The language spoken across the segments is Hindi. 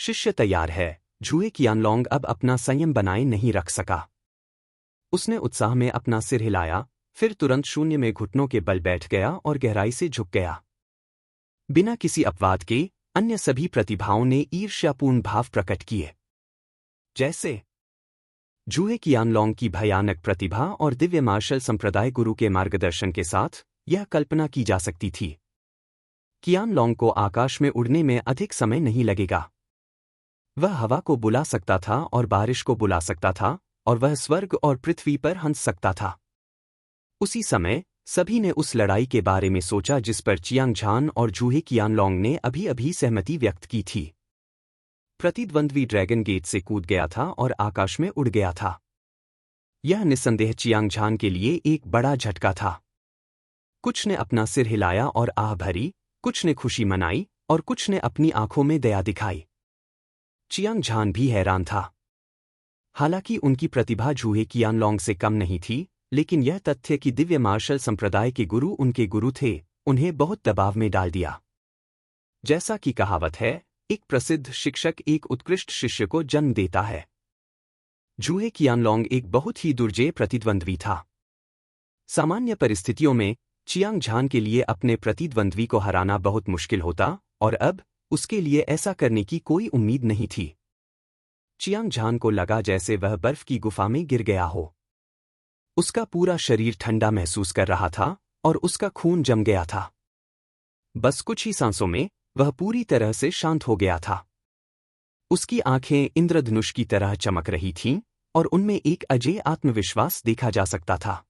शिष्य तैयार है। झुए qianlong अब अपना संयम बनाए नहीं रख सका। उसने उत्साह में अपना सिर हिलाया, फिर तुरंत शून्य में घुटनों के बल बैठ गया और गहराई से झुक गया। बिना किसी अपवाद के अन्य सभी प्रतिभाओं ने ईर्ष्यापूर्ण भाव प्रकट किए। जैसे झुए qianlong की भयानक प्रतिभा और दिव्य मार्शल संप्रदाय गुरु के मार्गदर्शन के साथ यह कल्पना की जा सकती थी। qianlong को आकाश में उड़ने में अधिक समय नहीं लगेगा। वह हवा को बुला सकता था और बारिश को बुला सकता था, और वह स्वर्ग और पृथ्वी पर हंस सकता था। उसी समय सभी ने उस लड़ाई के बारे में सोचा जिस पर चियांग झान और झुए qianlong ने अभी अभी सहमति व्यक्त की थी। प्रतिद्वंद्वी ड्रैगन गेट से कूद गया था और आकाश में उड़ गया था। यह निस्संदेह चियांग झान के लिए एक बड़ा झटका था। कुछ ने अपना सिर हिलाया और आह भरी, कुछ ने खुशी मनाई और कुछ ने अपनी आंखों में दया दिखाई। चियांग झान भी हैरान था। हालांकि उनकी प्रतिभा झुए qianlong से कम नहीं थी, लेकिन यह तथ्य कि दिव्य मार्शल संप्रदाय के गुरु उनके गुरु थे, उन्हें बहुत दबाव में डाल दिया। जैसा कि कहावत है, एक प्रसिद्ध शिक्षक एक उत्कृष्ट शिष्य को जन्म देता है। झुए qianlong एक बहुत ही दुर्जेय प्रतिद्वंद्वी था। सामान्य परिस्थितियों में चियांग झान के लिए अपने प्रतिद्वंद्वी को हराना बहुत मुश्किल होता, और अब उसके लिए ऐसा करने की कोई उम्मीद नहीं थी। चियांग झान को लगा जैसे वह बर्फ की गुफा में गिर गया हो। उसका पूरा शरीर ठंडा महसूस कर रहा था और उसका खून जम गया था। बस कुछ ही सांसों में वह पूरी तरह से शांत हो गया था। उसकी आंखें इंद्रधनुष की तरह चमक रही थीं और उनमें एक अजेय आत्मविश्वास देखा जा सकता था।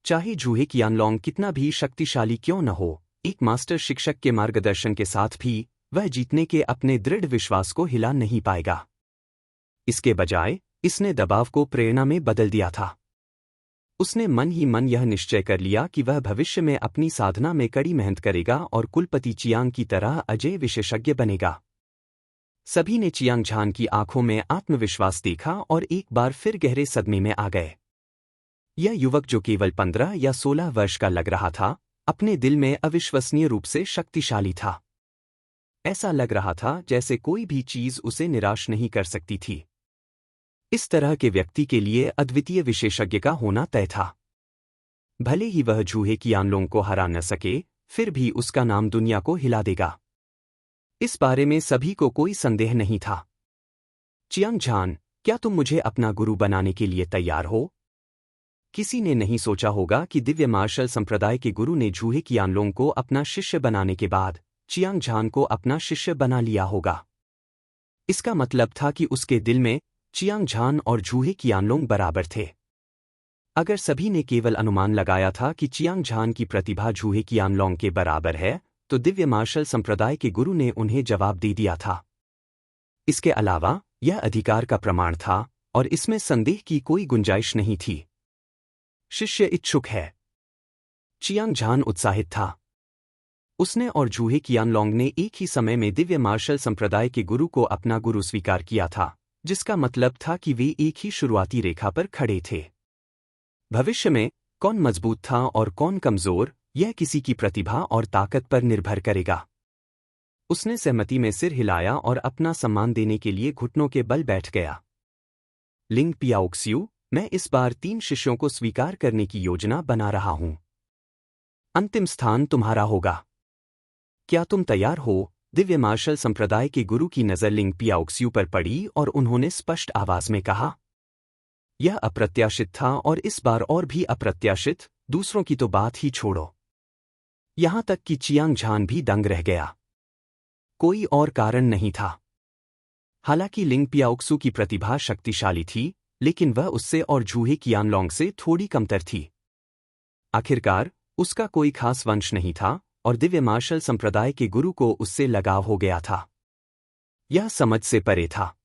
चाहे झुए qianlong कितना भी शक्तिशाली क्यों न हो, एक मास्टर शिक्षक के मार्गदर्शन के साथ भी वह जीतने के अपने दृढ़ विश्वास को हिला नहीं पाएगा। इसके बजाय इसने दबाव को प्रेरणा में बदल दिया था। उसने मन ही मन यह निश्चय कर लिया कि वह भविष्य में अपनी साधना में कड़ी मेहनत करेगा और कुलपति चियांग की तरह अजेय विशेषज्ञ बनेगा। सभी ने चियांग झान की आंखों में आत्मविश्वास देखा और एक बार फिर गहरे सदमे में आ गए। यह युवक जो केवल 15 या 16 वर्ष का लग रहा था, अपने दिल में अविश्वसनीय रूप से शक्तिशाली था। ऐसा लग रहा था जैसे कोई भी चीज उसे निराश नहीं कर सकती थी। इस तरह के व्यक्ति के लिए अद्वितीय विशेषज्ञ का होना तय था। भले ही वह झुए qianlong को हरा न सके, फिर भी उसका नाम दुनिया को हिला देगा। इस बारे में सभी को कोई संदेह नहीं था। चियांग झान, क्या तुम मुझे अपना गुरु बनाने के लिए तैयार हो? किसी ने नहीं सोचा होगा कि दिव्य मार्शल संप्रदाय के गुरु ने झुए qianlong को अपना शिष्य बनाने के बाद चियांग झान को अपना शिष्य बना लिया होगा। इसका मतलब था कि उसके दिल में चियांग झान और झुए qianlong बराबर थे। अगर सभी ने केवल अनुमान लगाया था कि चियांग झान की प्रतिभा झुए qianlong के बराबर है, तो दिव्य मार्शल संप्रदाय के गुरु ने उन्हें जवाब दे दिया था। इसके अलावा यह अधिकार का प्रमाण था और इसमें संदेह की कोई गुंजाइश नहीं थी। शिष्य इच्छुक है। चियांग झान उत्साहित था। उसने और झुए qianlong ने एक ही समय में दिव्य मार्शल संप्रदाय के गुरु को अपना गुरु स्वीकार किया था, जिसका मतलब था कि वे एक ही शुरुआती रेखा पर खड़े थे। भविष्य में कौन मजबूत था और कौन कमजोर, यह किसी की प्रतिभा और ताकत पर निर्भर करेगा। उसने सहमति में सिर हिलाया और अपना सम्मान देने के लिए घुटनों के बल बैठ गया। लिंग पियाओक्स्यू, मैं इस बार 3 शिष्यों को स्वीकार करने की योजना बना रहा हूं। अंतिम स्थान तुम्हारा होगा। क्या तुम तैयार हो? दिव्य मार्शल संप्रदाय के गुरु की नजर लिंग पियाओक्स्यू पर पड़ी और उन्होंने स्पष्ट आवाज में कहा। यह अप्रत्याशित था और इस बार और भी अप्रत्याशित, दूसरों की तो बात ही छोड़ो। यहां तक कि चियांग झान भी दंग रह गया। कोई और कारण नहीं था। हालांकि लिंग पियाओक्स्यू की प्रतिभा शक्तिशाली थी, लेकिन वह उससे और झुए qianlong से थोड़ी कमतर थी। आखिरकार उसका कोई खास वंश नहीं था और दिव्य मार्शल संप्रदाय के गुरु को उससे लगाव हो गया था। यह समझ से परे था।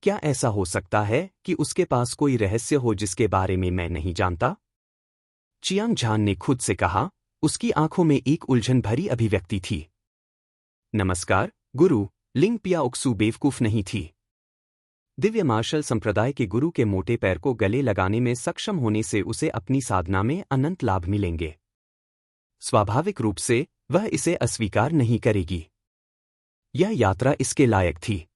क्या ऐसा हो सकता है कि उसके पास कोई रहस्य हो जिसके बारे में मैं नहीं जानता? चियांग झान ने खुद से कहा। उसकी आंखों में एक उलझन भरी अभिव्यक्ति थी। नमस्कार गुरु, लिंग पियाओक्स्यू बेवकूफ नहीं थी। दिव्य मार्शल संप्रदाय के गुरु के मोटे पैर को गले लगाने में सक्षम होने से उसे अपनी साधना में अनंत लाभ मिलेंगे। स्वाभाविक रूप से वह इसे अस्वीकार नहीं करेगी। यह यात्रा इसके लायक थी।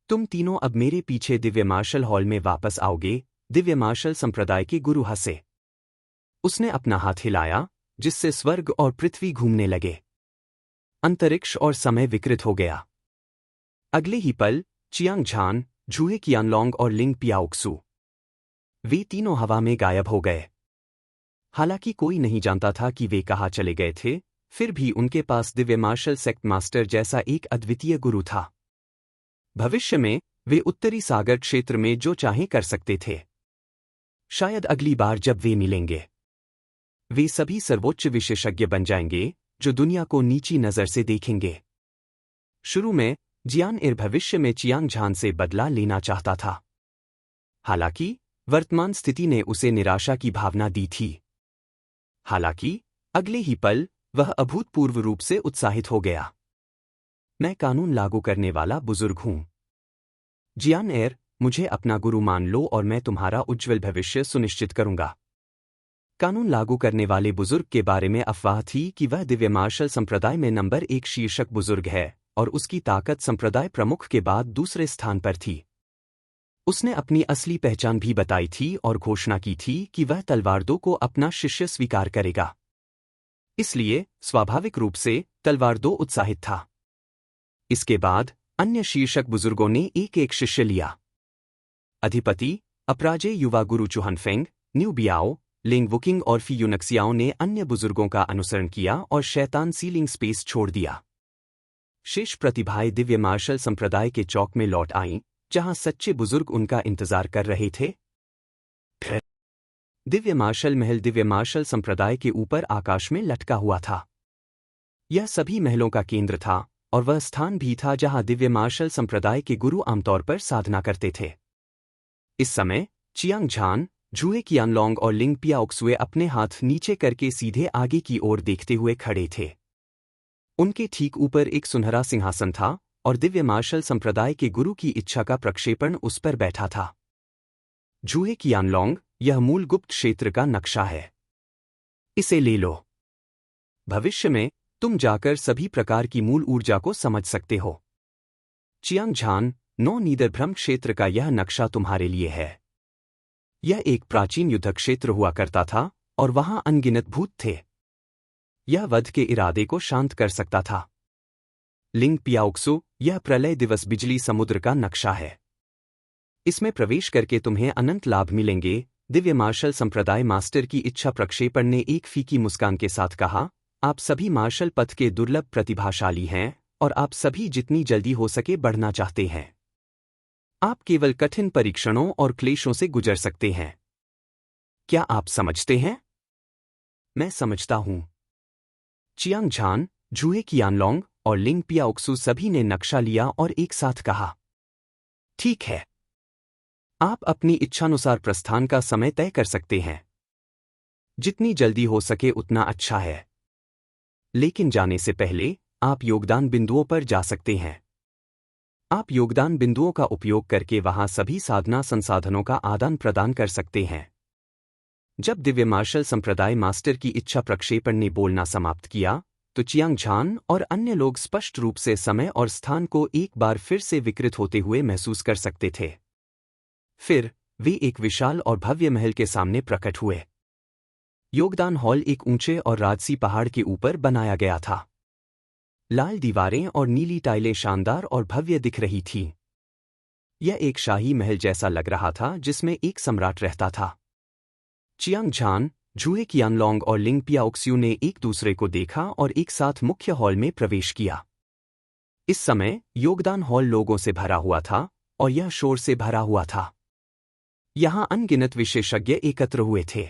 तुम तीनों अब मेरे पीछे दिव्य मार्शल हॉल में वापस आओगे। दिव्य मार्शल संप्रदाय के गुरु हंसे। उसने अपना हाथ हिलाया, जिससे स्वर्ग और पृथ्वी घूमने लगे। अंतरिक्ष और समय विकृत हो गया। अगले ही पल चियांग झान, झूहे कियानलोंग और लिंग पियाओक्सू, वे तीनों हवा में गायब हो गए। हालांकि कोई नहीं जानता था कि वे कहाँ चले गए थे, फिर भी उनके पास दिव्य मार्शल सेक्ट मास्टर जैसा एक अद्वितीय गुरु था। भविष्य में वे उत्तरी सागर क्षेत्र में जो चाहें कर सकते थे। शायद अगली बार जब वे मिलेंगे, वे सभी सर्वोच्च विशेषज्ञ बन जाएंगे जो दुनिया को नीची नजर से देखेंगे। शुरू में जियान एर भविष्य में चियांग झान से बदला लेना चाहता था। हालांकि वर्तमान स्थिति ने उसे निराशा की भावना दी थी। हालांकि अगले ही पल वह अभूतपूर्व रूप से उत्साहित हो गया। मैं कानून लागू करने वाला बुजुर्ग हूं। जियान एर, मुझे अपना गुरु मान लो और मैं तुम्हारा उज्ज्वल भविष्य सुनिश्चित करूंगा। कानून लागू करने वाले बुजुर्ग के बारे में अफवाह थी कि वह दिव्य मार्शल संप्रदाय में नंबर 1 शीर्षक बुजुर्ग है और उसकी ताकत संप्रदाय प्रमुख के बाद दूसरे स्थान पर थी। उसने अपनी असली पहचान भी बताई थी और घोषणा की थी कि वह तलवारदो को अपना शिष्य स्वीकार करेगा। इसलिए स्वाभाविक रूप से तलवारदो उत्साहित था। इसके बाद अन्य शीर्षक बुजुर्गों ने एक एक शिष्य लिया। अधिपति, अपराजय युवा गुरु चुहनफेंग, न्यू बियाओ, लिंग वुकिंग और फी यूनक्सियाओ ने अन्य बुजुर्गों का अनुसरण किया और शैतान सीलिंग स्पेस छोड़ दिया। शेष प्रतिभाएं दिव्य मार्शल संप्रदाय के चौक में लौट आईं, जहां सच्चे बुजुर्ग उनका इंतजार कर रहे थे। फिर दिव्य मार्शल महल दिव्य मार्शल संप्रदाय के ऊपर आकाश में लटका हुआ था। यह सभी महलों का केंद्र था और वह स्थान भी था जहां दिव्य मार्शल संप्रदाय के गुरु आमतौर पर साधना करते थे। इस समय चियांग झान, झूहे कियानलोंग और लिंग पियाओक्सुए अपने हाथ नीचे करके सीधे आगे की ओर देखते हुए खड़े थे। उनके ठीक ऊपर एक सुनहरा सिंहासन था और दिव्य मार्शल संप्रदाय के गुरु की इच्छा का प्रक्षेपण उस पर बैठा था। झूहे कियानलोंग, यह मूल गुप्त क्षेत्र का नक्शा है। इसे ले लो। भविष्य में तुम जाकर सभी प्रकार की मूल ऊर्जा को समझ सकते हो। चियांग झान, 9 नीदरभ्रम क्षेत्र का यह नक्शा तुम्हारे लिए है। यह एक प्राचीन युद्ध क्षेत्र हुआ करता था और वहां अनगिनत भूत थे। यह वध के इरादे को शांत कर सकता था। लिंग पियाओक्सु, यह प्रलय दिवस बिजली समुद्र का नक्शा है। इसमें प्रवेश करके तुम्हें अनंत लाभ मिलेंगे। दिव्य मार्शल संप्रदाय मास्टर की इच्छा प्रक्षेपण ने एक फीकी मुस्कान के साथ कहा, आप सभी मार्शल पथ के दुर्लभ प्रतिभाशाली हैं और आप सभी जितनी जल्दी हो सके बढ़ना चाहते हैं। आप केवल कठिन परीक्षणों और क्लेशों से गुजर सकते हैं। क्या आप समझते हैं? मैं समझता हूं। चियांग झान, झूहे कियानलोंग और लिंग पियाओक्सु सभी ने नक्शा लिया और एक साथ कहा, ठीक है। आप अपनी इच्छानुसार प्रस्थान का समय तय कर सकते हैं। जितनी जल्दी हो सके उतना अच्छा है। लेकिन जाने से पहले आप योगदान बिंदुओं पर जा सकते हैं। आप योगदान बिंदुओं का उपयोग करके वहां सभी साधना संसाधनों का आदान प्रदान कर सकते हैं। जब दिव्य मार्शल संप्रदाय मास्टर की इच्छा प्रक्षेपण ने बोलना समाप्त किया, तो चियांग झान और अन्य लोग स्पष्ट रूप से समय और स्थान को एक बार फिर से विकृत होते हुए महसूस कर सकते थे। फिर वे एक विशाल और भव्य महल के सामने प्रकट हुए। योगदान हॉल एक ऊंचे और राजसी पहाड़ के ऊपर बनाया गया था। लाल दीवारें और नीली टाइलें शानदार और भव्य दिख रही थीं। यह एक शाही महल जैसा लग रहा था जिसमें एक सम्राट रहता था। चियांग झान, झूहे कियानलोंग और लिंग पियाओक्सु ने एक दूसरे को देखा और एक साथ मुख्य हॉल में प्रवेश किया। इस समय योगदान हॉल लोगों से भरा हुआ था और यह शोर से भरा हुआ था। यहां अनगिनत विशेषज्ञ एकत्र हुए थे।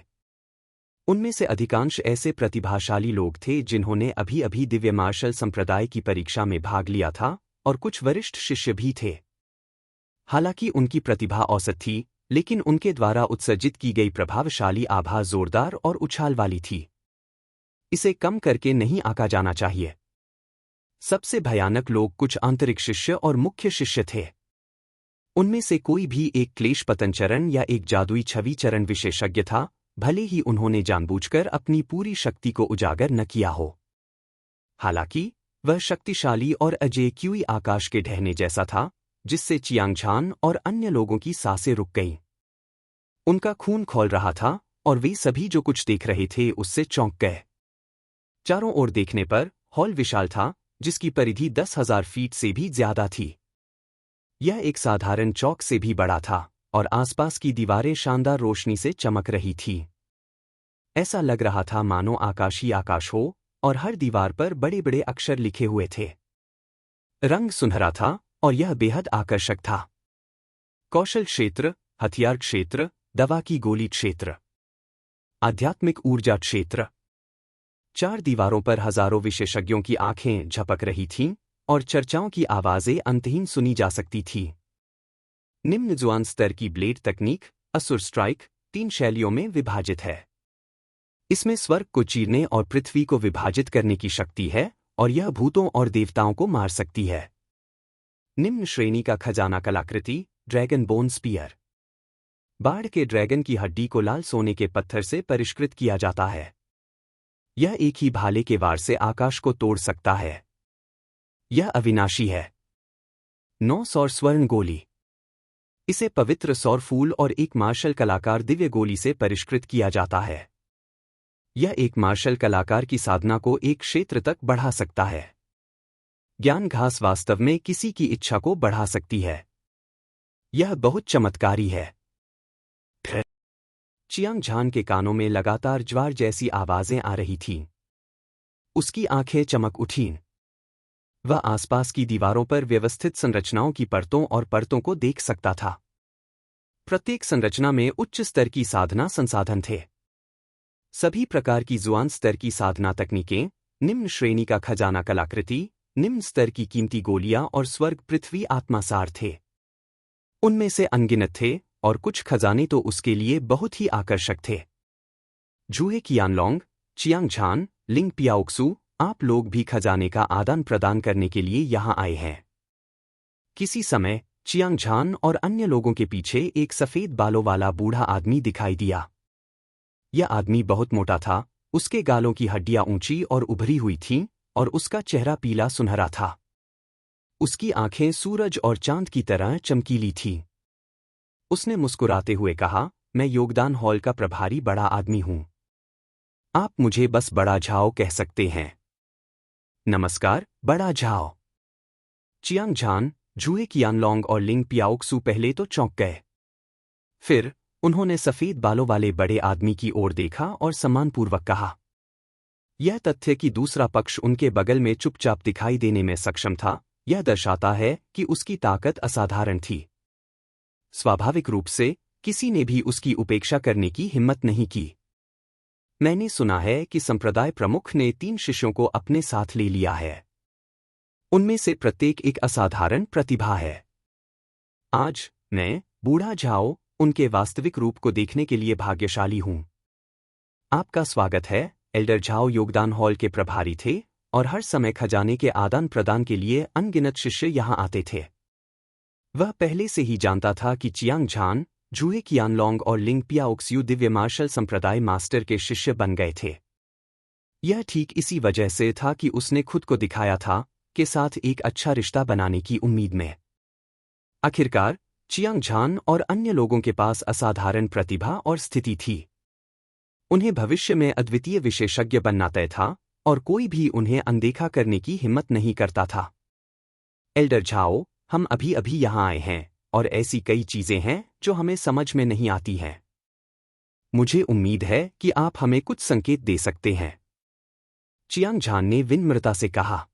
उनमें से अधिकांश ऐसे प्रतिभाशाली लोग थे जिन्होंने अभी अभी दिव्य मार्शल संप्रदाय की परीक्षा में भाग लिया था और कुछ वरिष्ठ शिष्य भी थे। हालांकि उनकी प्रतिभा औसत थी, लेकिन उनके द्वारा उत्सर्जित की गई प्रभावशाली आभा जोरदार और उछाल वाली थी। इसे कम करके नहीं आंका जाना चाहिए। सबसे भयानक लोग कुछ आंतरिक शिष्य और मुख्य शिष्य थे। उनमें से कोई भी एक क्लेश पतन चरण या एक जादुई छवि चरण विशेषज्ञ था, भले ही उन्होंने जानबूझकर अपनी पूरी शक्ति को उजागर न किया हो। हालांकि वह शक्तिशाली और अजेक्यूई आकाश के ढहने जैसा था, जिससे चियांगझान और अन्य लोगों की सांसें रुक गईं। उनका खून खौल रहा था और वे सभी जो कुछ देख रहे थे उससे चौंक गए। चारों ओर देखने पर हॉल विशाल था, जिसकी परिधि 10,000 फीट से भी ज्यादा थी। यह एक साधारण चौक से भी बड़ा था और आसपास की दीवारें शानदार रोशनी से चमक रही थीं। ऐसा लग रहा था मानो आकाश ही आकाश हो और हर दीवार पर बड़े बड़े अक्षर लिखे हुए थे। रंग सुनहरा था और यह बेहद आकर्षक था। कौशल क्षेत्र, हथियार क्षेत्र, दवा की गोली क्षेत्र, आध्यात्मिक ऊर्जा क्षेत्र। चार दीवारों पर हजारों विशेषज्ञों की आंखें झपक रही थीं और चर्चाओं की आवाजें अंतहीन सुनी जा सकती थीं। निम्न जुआन स्तर की ब्लेड तकनीक, असुर स्ट्राइक, 3 शैलियों में विभाजित है। इसमें स्वर्ग को चीरने और पृथ्वी को विभाजित करने की शक्ति है और यह भूतों और देवताओं को मार सकती है। निम्न श्रेणी का खजाना कलाकृति, ड्रैगन बोन स्पीयर। बाढ़ के ड्रैगन की हड्डी को लाल सोने के पत्थर से परिष्कृत किया जाता है। यह एक ही भाले के वार से आकाश को तोड़ सकता है। यह अविनाशी है। 9 सौर स्वर्ण गोली। इसे पवित्र सौर फूल और एक मार्शल कलाकार दिव्य गोली से परिष्कृत किया जाता है। यह एक मार्शल कलाकार की साधना को एक क्षेत्र तक बढ़ा सकता है। ज्ञान घास वास्तव में किसी की इच्छा को बढ़ा सकती है। यह बहुत चमत्कारी है। चियांगझान के कानों में लगातार ज्वार जैसी आवाजें आ रही थीं। उसकी आंखें चमक उठीं। वह आसपास की दीवारों पर व्यवस्थित संरचनाओं की परतों और परतों को देख सकता था। प्रत्येक संरचना में उच्च स्तर की साधना संसाधन थे। सभी प्रकार की जुआन स्तर की साधना तकनीकें, निम्न श्रेणी का खजाना कलाकृति, निम्न स्तर की कीमती गोलियां और स्वर्ग पृथ्वी आत्मासार थे। उनमें से अनगिनत थे और कुछ खजाने तो उसके लिए बहुत ही आकर्षक थे। झुए qianlong, चियांगझान, लिंग पियाओक्सू, आप लोग भी खजाने का आदान प्रदान करने के लिए यहां आए हैं। किसी समय चियांगझान और अन्य लोगों के पीछे एक सफेद बालों वाला बूढ़ा आदमी दिखाई दिया। यह आदमी बहुत मोटा था, उसके गालों की हड्डियां ऊंची और उभरी हुई थीं और उसका चेहरा पीला सुनहरा था। उसकी आंखें सूरज और चांद की तरह चमकीली थीं। उसने मुस्कुराते हुए कहा, मैं योगदान हॉल का प्रभारी बड़ा आदमी हूं। आप मुझे बस बड़ा झाओ कह सकते हैं। नमस्कार, बड़ा झाओ। चियांगझान, झुए qianlong और लिंग पियाओक्सू पहले तो चौंक गए। फिर उन्होंने सफेद बालों वाले बड़े आदमी की ओर देखा और सम्मानपूर्वक कहा। यह तथ्य कि दूसरा पक्ष उनके बगल में चुपचाप दिखाई देने में सक्षम था, यह दर्शाता है कि उसकी ताकत असाधारण थी। स्वाभाविक रूप से किसी ने भी उसकी उपेक्षा करने की हिम्मत नहीं की। मैंने सुना है कि संप्रदाय प्रमुख ने 3 शिष्यों को अपने साथ ले लिया है। उनमें से प्रत्येक एक असाधारण प्रतिभा है। आज मैं, बूढ़ा झाओ, उनके वास्तविक रूप को देखने के लिए भाग्यशाली हूं। आपका स्वागत है। एल्डर झाओ योगदान हॉल के प्रभारी थे और हर समय खजाने के आदान प्रदान के लिए अनगिनत शिष्य यहां आते थे। वह पहले से ही जानता था कि चियांगझान, झुए qianlong और लिंग पियाओक्सू दिव्य मार्शल संप्रदाय मास्टर के शिष्य बन गए थे। यह ठीक इसी वजह से था कि उसने खुद को दिखाया था, के साथ एक अच्छा रिश्ता बनाने की उम्मीद में। आखिरकार चियांगझान और अन्य लोगों के पास असाधारण प्रतिभा और स्थिति थी। उन्हें भविष्य में अद्वितीय विशेषज्ञ बनना तय था और कोई भी उन्हें अनदेखा करने की हिम्मत नहीं करता था। एल्डर झाओ, हम अभी अभी यहां आए हैं और ऐसी कई चीजें हैं जो हमें समझ में नहीं आती हैं। मुझे उम्मीद है कि आप हमें कुछ संकेत दे सकते हैं। चियांगझान ने विनम्रता से कहा।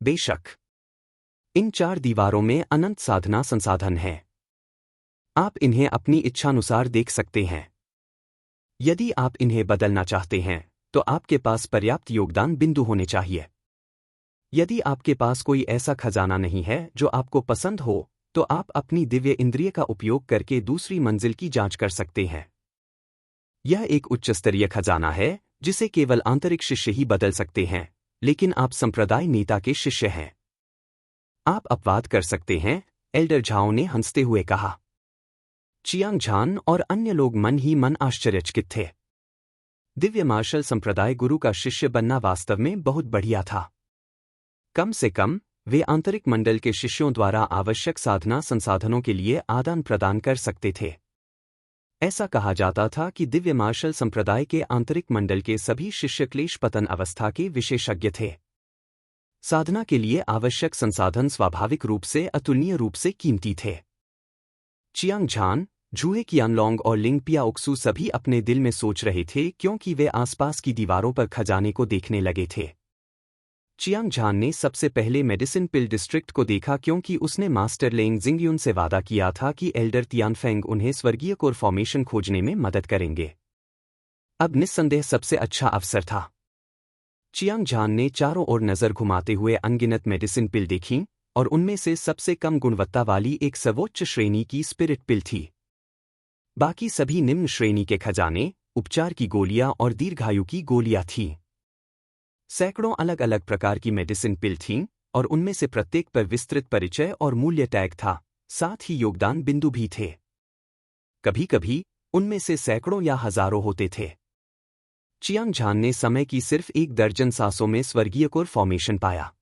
बेशक। इन 4 दीवारों में अनंत साधना संसाधन हैं। आप इन्हें अपनी इच्छानुसार देख सकते हैं। यदि आप इन्हें बदलना चाहते हैं, तो आपके पास पर्याप्त योगदान बिंदु होने चाहिए। यदि आपके पास कोई ऐसा खजाना नहीं है जो आपको पसंद हो, तो आप अपनी दिव्य इंद्रिय का उपयोग करके दूसरी मंजिल की जांच कर सकते हैं। यह एक उच्च स्तरीय खजाना है जिसे केवल आंतरिक शिष्य ही बदल सकते हैं, लेकिन आप संप्रदाय नेता के शिष्य हैं। आप अपवाद कर सकते हैं, एल्डर झाओ ने हंसते हुए कहा। चियांगझान और अन्य लोग मन ही मन आश्चर्यचकित थे। दिव्य मार्शल संप्रदाय गुरु का शिष्य बनना वास्तव में बहुत बढ़िया था। कम से कम वे आंतरिक मंडल के शिष्यों द्वारा आवश्यक साधना संसाधनों के लिए आदान प्रदान कर सकते थे। ऐसा कहा जाता था कि दिव्य मार्शल संप्रदाय के आंतरिक मंडल के सभी शिष्य क्लेश पतन अवस्था के विशेषज्ञ थे। साधना के लिए आवश्यक संसाधन स्वाभाविक रूप से अतुलनीय रूप से कीमती थे। चियांग झान, झुए qianlong और लिंगपिया ओक्सू सभी अपने दिल में सोच रहे थे क्योंकि वे आसपास की दीवारों पर खजाने को देखने लगे थे। चियांग झान ने सबसे पहले मेडिसिन पिल डिस्ट्रिक्ट को देखा क्योंकि उसने मास्टर लेंग जिंगयुन से वादा किया था कि एल्डर तियानफेंग उन्हें स्वर्गीय कोर फॉर्मेशन खोजने में मदद करेंगे। अब निस्संदेह सबसे अच्छा अवसर था। चियांग झान ने चारों ओर नजर घुमाते हुए अनगिनत मेडिसिन पिल देखीं और उनमें से सबसे कम गुणवत्ता वाली एक सर्वोच्च श्रेणी की स्पिरिट पिल थी। बाकी सभी निम्न श्रेणी के खजाने, उपचार की गोलियां और दीर्घायु की गोलियां थीं। सैकड़ों अलग अलग प्रकार की मेडिसिन पिल थीं और उनमें से प्रत्येक पर विस्तृत परिचय और मूल्य टैग था, साथ ही योगदान बिंदु भी थे। कभी-कभी उनमें से सैकड़ों या हजारों होते थे। चियांग झान ने समय की सिर्फ 1 दर्जन सांसों में स्वर्गीय कोर फॉर्मेशन पाया।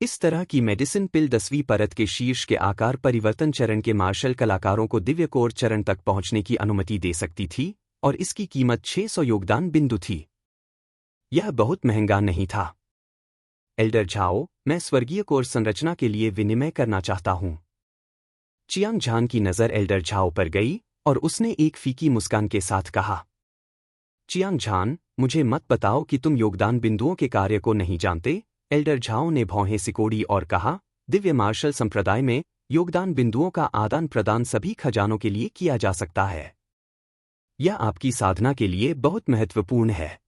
इस तरह की मेडिसिन पिल 10वीं परत के शीर्ष के आकार परिवर्तन चरण के मार्शल कलाकारों को दिव्य कोर चरण तक पहुंचने की अनुमति दे सकती थी और इसकी कीमत 600 योगदान बिंदु थी। यह बहुत महंगा नहीं था। एल्डर झाओ, मैं स्वर्गीय कोर संरचना के लिए विनिमय करना चाहता हूं। चियांग झान की नजर एल्डर झाओ पर गई और उसने एक फीकी मुस्कान के साथ कहा, चियांग झान, मुझे मत बताओ कि तुम योगदान बिंदुओं के कार्य को नहीं जानते। एल्डर झाओ ने भौहें सिकोड़ी और कहा, दिव्य मार्शल संप्रदाय में योगदान बिंदुओं का आदान प्रदान सभी खजानों के लिए किया जा सकता है। यह आपकी साधना के लिए बहुत महत्वपूर्ण है।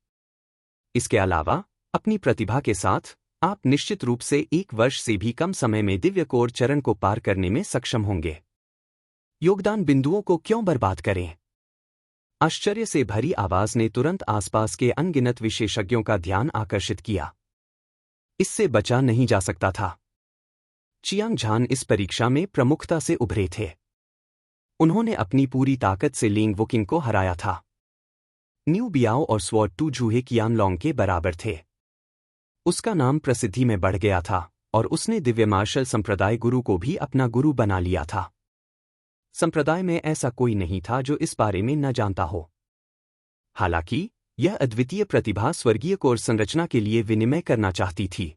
इसके अलावा अपनी प्रतिभा के साथ आप निश्चित रूप से 1 वर्ष से भी कम समय में दिव्य कोर चरण को पार करने में सक्षम होंगे। योगदान बिंदुओं को क्यों बर्बाद करें? आश्चर्य से भरी आवाज ने तुरंत आसपास के अनगिनत विशेषज्ञों का ध्यान आकर्षित किया। इससे बचा नहीं जा सकता था। चियांग झान इस परीक्षा में प्रमुखता से उभरे थे। उन्होंने अपनी पूरी ताकत से लिंग वुकिंग को हराया था। न्यू बियाओ और स्वॉर्ड टू झुए qianlong के बराबर थे। उसका नाम प्रसिद्धि में बढ़ गया था और उसने दिव्य मार्शल संप्रदाय गुरु को भी अपना गुरु बना लिया था। संप्रदाय में ऐसा कोई नहीं था जो इस बारे में न जानता हो। हालांकि यह अद्वितीय प्रतिभा स्वर्गीय कोर संरचना के लिए विनिमय करना चाहती थी।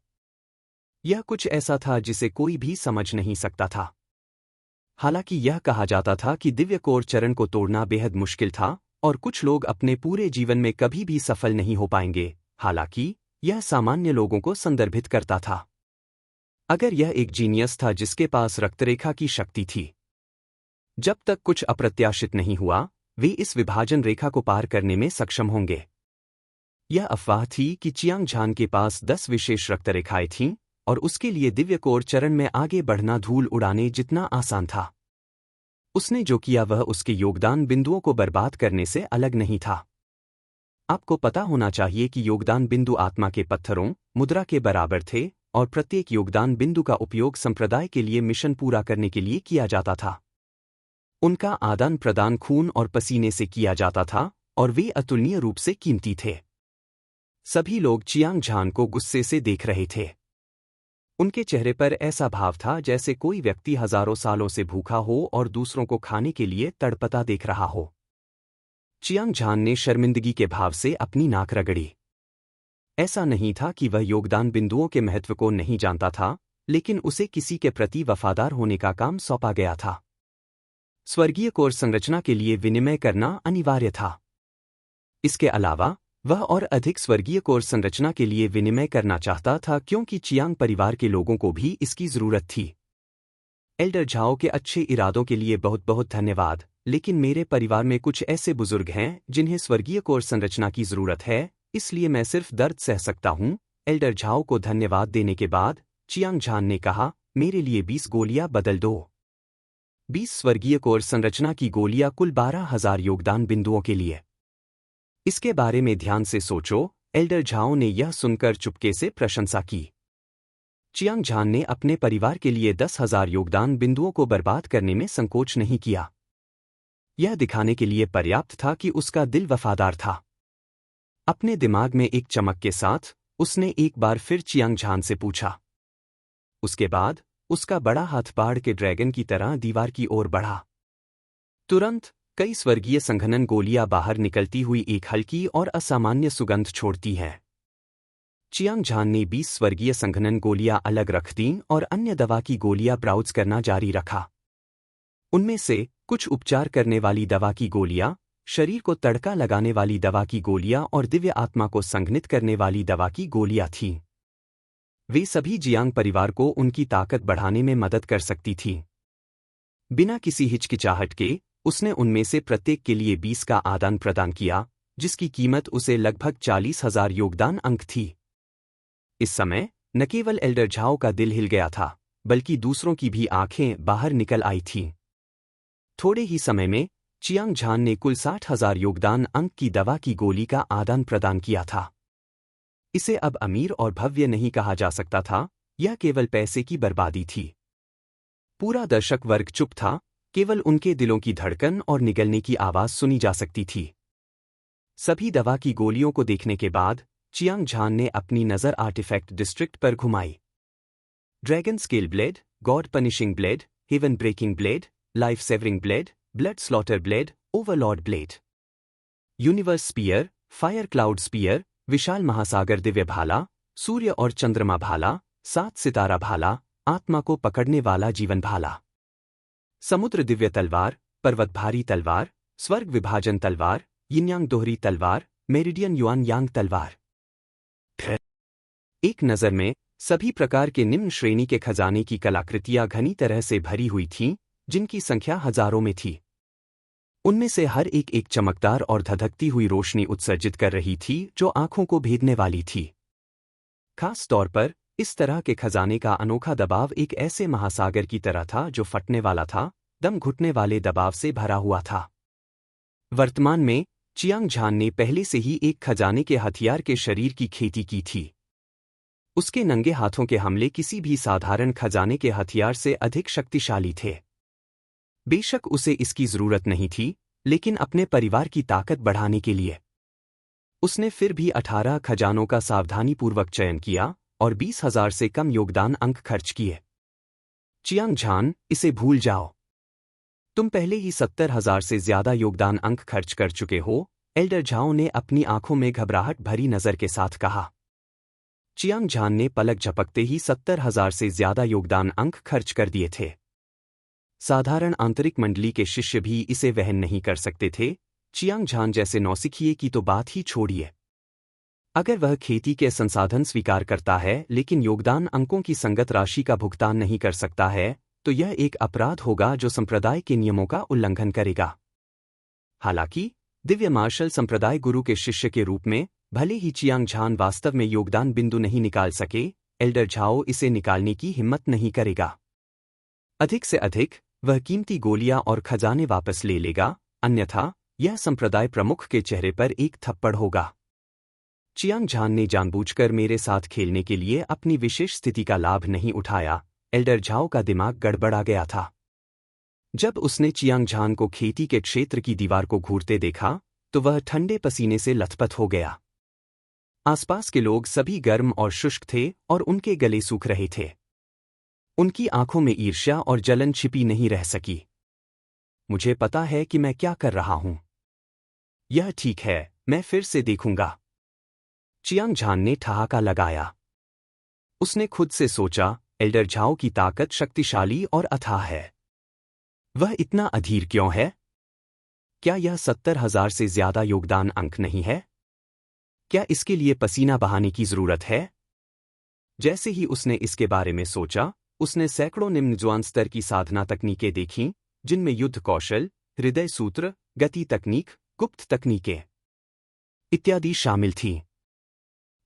यह कुछ ऐसा था जिसे कोई भी समझ नहीं सकता था। हालांकि यह कहा जाता था कि दिव्य कोर चरण को तोड़ना बेहद मुश्किल था और कुछ लोग अपने पूरे जीवन में कभी भी सफल नहीं हो पाएंगे। हालांकि यह सामान्य लोगों को संदर्भित करता था। अगर यह एक जीनियस था जिसके पास रक्तरेखा की शक्ति थी। जब तक कुछ अप्रत्याशित नहीं हुआ, वे इस विभाजन रेखा को पार करने में सक्षम होंगे। यह अफवाह थी कि चियांग झान के पास 10 विशेष रक्तरेखाएं थीं और उसके लिए दिव्य कोर चरण में आगे बढ़ना धूल उड़ाने जितना आसान था। उसने जो किया वह उसके योगदान बिंदुओं को बर्बाद करने से अलग नहीं था। आपको पता होना चाहिए कि योगदान बिंदु आत्मा के पत्थरों, मुद्रा के बराबर थे और प्रत्येक योगदान बिंदु का उपयोग संप्रदाय के लिए मिशन पूरा करने के लिए किया जाता था। उनका आदान प्रदान खून और पसीने से किया जाता था और वे अतुलनीय रूप से कीमती थे। सभी लोग चियांग झान को गुस्से से देख रहे थे। उनके चेहरे पर ऐसा भाव था जैसे कोई व्यक्ति हजारों सालों से भूखा हो और दूसरों को खाने के लिए तड़पता देख रहा हो। चियांग झान ने शर्मिंदगी के भाव से अपनी नाक रगड़ी। ऐसा नहीं था कि वह योगदान बिंदुओं के महत्व को नहीं जानता था, लेकिन उसे किसी के प्रति वफादार होने का काम सौंपा गया था। स्वर्गीय कोर संरचना के लिए विनिमय करना अनिवार्य था। इसके अलावा वह और अधिक स्वर्गीय कोर संरचना के लिए विनिमय करना चाहता था क्योंकि चियांग परिवार के लोगों को भी इसकी जरूरत थी। एल्डर झाओ के अच्छे इरादों के लिए बहुत बहुत धन्यवाद, लेकिन मेरे परिवार में कुछ ऐसे बुजुर्ग हैं जिन्हें स्वर्गीय कोर संरचना की जरूरत है, इसलिए मैं सिर्फ दर्द सह सकता हूं। एल्डर झाओ को धन्यवाद देने के बाद चियांग झान ने कहा, मेरे लिए 20 गोलियां बदल दो। 20 स्वर्गीय कोर संरचना की गोलियां कुल 12,000 योगदान बिंदुओं के लिए। इसके बारे में ध्यान से सोचो। एल्डर झाओ ने यह सुनकर चुपके से प्रशंसा की। चियांग झान ने अपने परिवार के लिए 10,000 योगदान बिंदुओं को बर्बाद करने में संकोच नहीं किया। यह दिखाने के लिए पर्याप्त था कि उसका दिल वफादार था। अपने दिमाग में एक चमक के साथ उसने एक बार फिर चियांग झान से पूछा। उसके बाद उसका बड़ा हाथ बाढ़ के ड्रैगन की तरह दीवार की ओर बढ़ा। तुरंत कई स्वर्गीय संघनन गोलियां बाहर निकलती हुई एक हल्की और असामान्य सुगंध छोड़ती हैं। चियांग झान ने 20 स्वर्गीय संघनन गोलियां अलग रख दीं और अन्य दवा की गोलियां ब्राउज करना जारी रखा। उनमें से कुछ उपचार करने वाली दवा की गोलियां, शरीर को तड़का लगाने वाली दवा की गोलियां और दिव्य आत्मा को संघनित करने वाली दवा की गोलियां थीं। वे सभी जियांग परिवार को उनकी ताकत बढ़ाने में मदद कर सकती थीं। बिना किसी हिचकिचाहट के उसने उनमें से प्रत्येक के लिए 20 का आदान प्रदान किया, जिसकी कीमत उसे लगभग 40,000 योगदान अंक थी। इस समय न केवल एल्डर झाओ का दिल हिल गया था, बल्कि दूसरों की भी आंखें बाहर निकल आई थीं। थोड़े ही समय में चियांग झान ने कुल 60,000 योगदान अंक की दवा की गोली का आदान प्रदान किया था। इसे अब अमीर और भव्य नहीं कहा जा सकता था, यह केवल पैसे की बर्बादी थी। पूरा दर्शक वर्ग चुप था, केवल उनके दिलों की धड़कन और निगलने की आवाज सुनी जा सकती थी। सभी दवा की गोलियों को देखने के बाद चियांग झान ने अपनी नज़र आर्टिफैक्ट डिस्ट्रिक्ट पर घुमाई। Dragon scale blade, god punishing blade, heaven breaking blade, life severing blade, blood slaughter blade, overlord blade, universe spear, fire cloud spear, विशाल महासागर दिव्य भाला, सूर्य और चंद्रमा भाला, 7 सितारा भाला, आत्मा को पकड़ने वाला जीवन भाला, समुद्र दिव्य तलवार, पर्वत भारी तलवार, स्वर्ग विभाजन तलवार, यिनयांग दोहरी तलवार, मेरिडियन युआन यांग तलवार। एक नज़र में सभी प्रकार के निम्न श्रेणी के खजाने की कलाकृतियां घनी तरह से भरी हुई थीं, जिनकी संख्या हजारों में थी। उनमें से हर एक चमकदार और धधकती हुई रोशनी उत्सर्जित कर रही थी, जो आंखों को भेदने वाली थी। खास तौर पर इस तरह के खजाने का अनोखा दबाव एक ऐसे महासागर की तरह था जो फटने वाला था, दम घुटने वाले दबाव से भरा हुआ था। वर्तमान में चियांग झान ने पहले से ही एक खजाने के हथियार के शरीर की खेती की थी। उसके नंगे हाथों के हमले किसी भी साधारण खजाने के हथियार से अधिक शक्तिशाली थे। बेशक उसे इसकी जरूरत नहीं थी, लेकिन अपने परिवार की ताकत बढ़ाने के लिए उसने फिर भी 18 खजानों का सावधानीपूर्वक चयन किया और 20,000 से कम योगदान अंक खर्च किए। चियांग झान, इसे भूल जाओ। तुम पहले ही 70,000 से ज्यादा योगदान अंक खर्च कर चुके हो, एल्डर झाओ ने अपनी आंखों में घबराहट भरी नजर के साथ कहा। चियांग झान ने पलक झपकते ही 70,000 से ज्यादा योगदान अंक खर्च कर दिए थे। साधारण आंतरिक मंडली के शिष्य भी इसे वहन नहीं कर सकते थे, चियांग झान जैसे नौसिखिए की तो बात ही छोड़िए। अगर वह खेती के संसाधन स्वीकार करता है लेकिन योगदान अंकों की संगत राशि का भुगतान नहीं कर सकता है, तो यह एक अपराध होगा जो संप्रदाय के नियमों का उल्लंघन करेगा। हालांकि दिव्य मार्शल संप्रदाय गुरु के शिष्य के रूप में भले ही चियांग झान वास्तव में योगदान बिंदु नहीं निकाल सके, एल्डर झाओ इसे निकालने की हिम्मत नहीं करेगा। अधिक से अधिक वह कीमती गोलियां और खजाने वापस ले लेगा, अन्यथा यह संप्रदाय प्रमुख के चेहरे पर एक थप्पड़ होगा। चियांग झान ने जानबूझकर मेरे साथ खेलने के लिए अपनी विशेष स्थिति का लाभ नहीं उठाया। एल्डर झाओ का दिमाग गड़बड़ा गया था। जब उसने चियांग झान को खेती के क्षेत्र की दीवार को घूरते देखा, तो वह ठंडे पसीने से लथपथ हो गया। आसपास के लोग सभी गर्म और शुष्क थे और उनके गले सूख रहे थे। उनकी आंखों में ईर्ष्या और जलन छिपी नहीं रह सकी। मुझे पता है कि मैं क्या कर रहा हूं। यह ठीक है, मैं फिर से देखूंगा। चियांग झान ने ठहाका लगाया। उसने खुद से सोचा, एल्डर झाओ की ताकत शक्तिशाली और अथाह है। वह इतना अधीर क्यों है? क्या यह 70,000 से ज्यादा योगदान अंक नहीं है? क्या इसके लिए पसीना बहाने की जरूरत है? जैसे ही उसने इसके बारे में सोचा, उसने सैकड़ों निम्न ज्वान स्तर की साधना तकनीकें देखीं, जिनमें युद्ध कौशल, हृदय सूत्र, गति तकनीक, गुप्त तकनीकें इत्यादि शामिल थीं।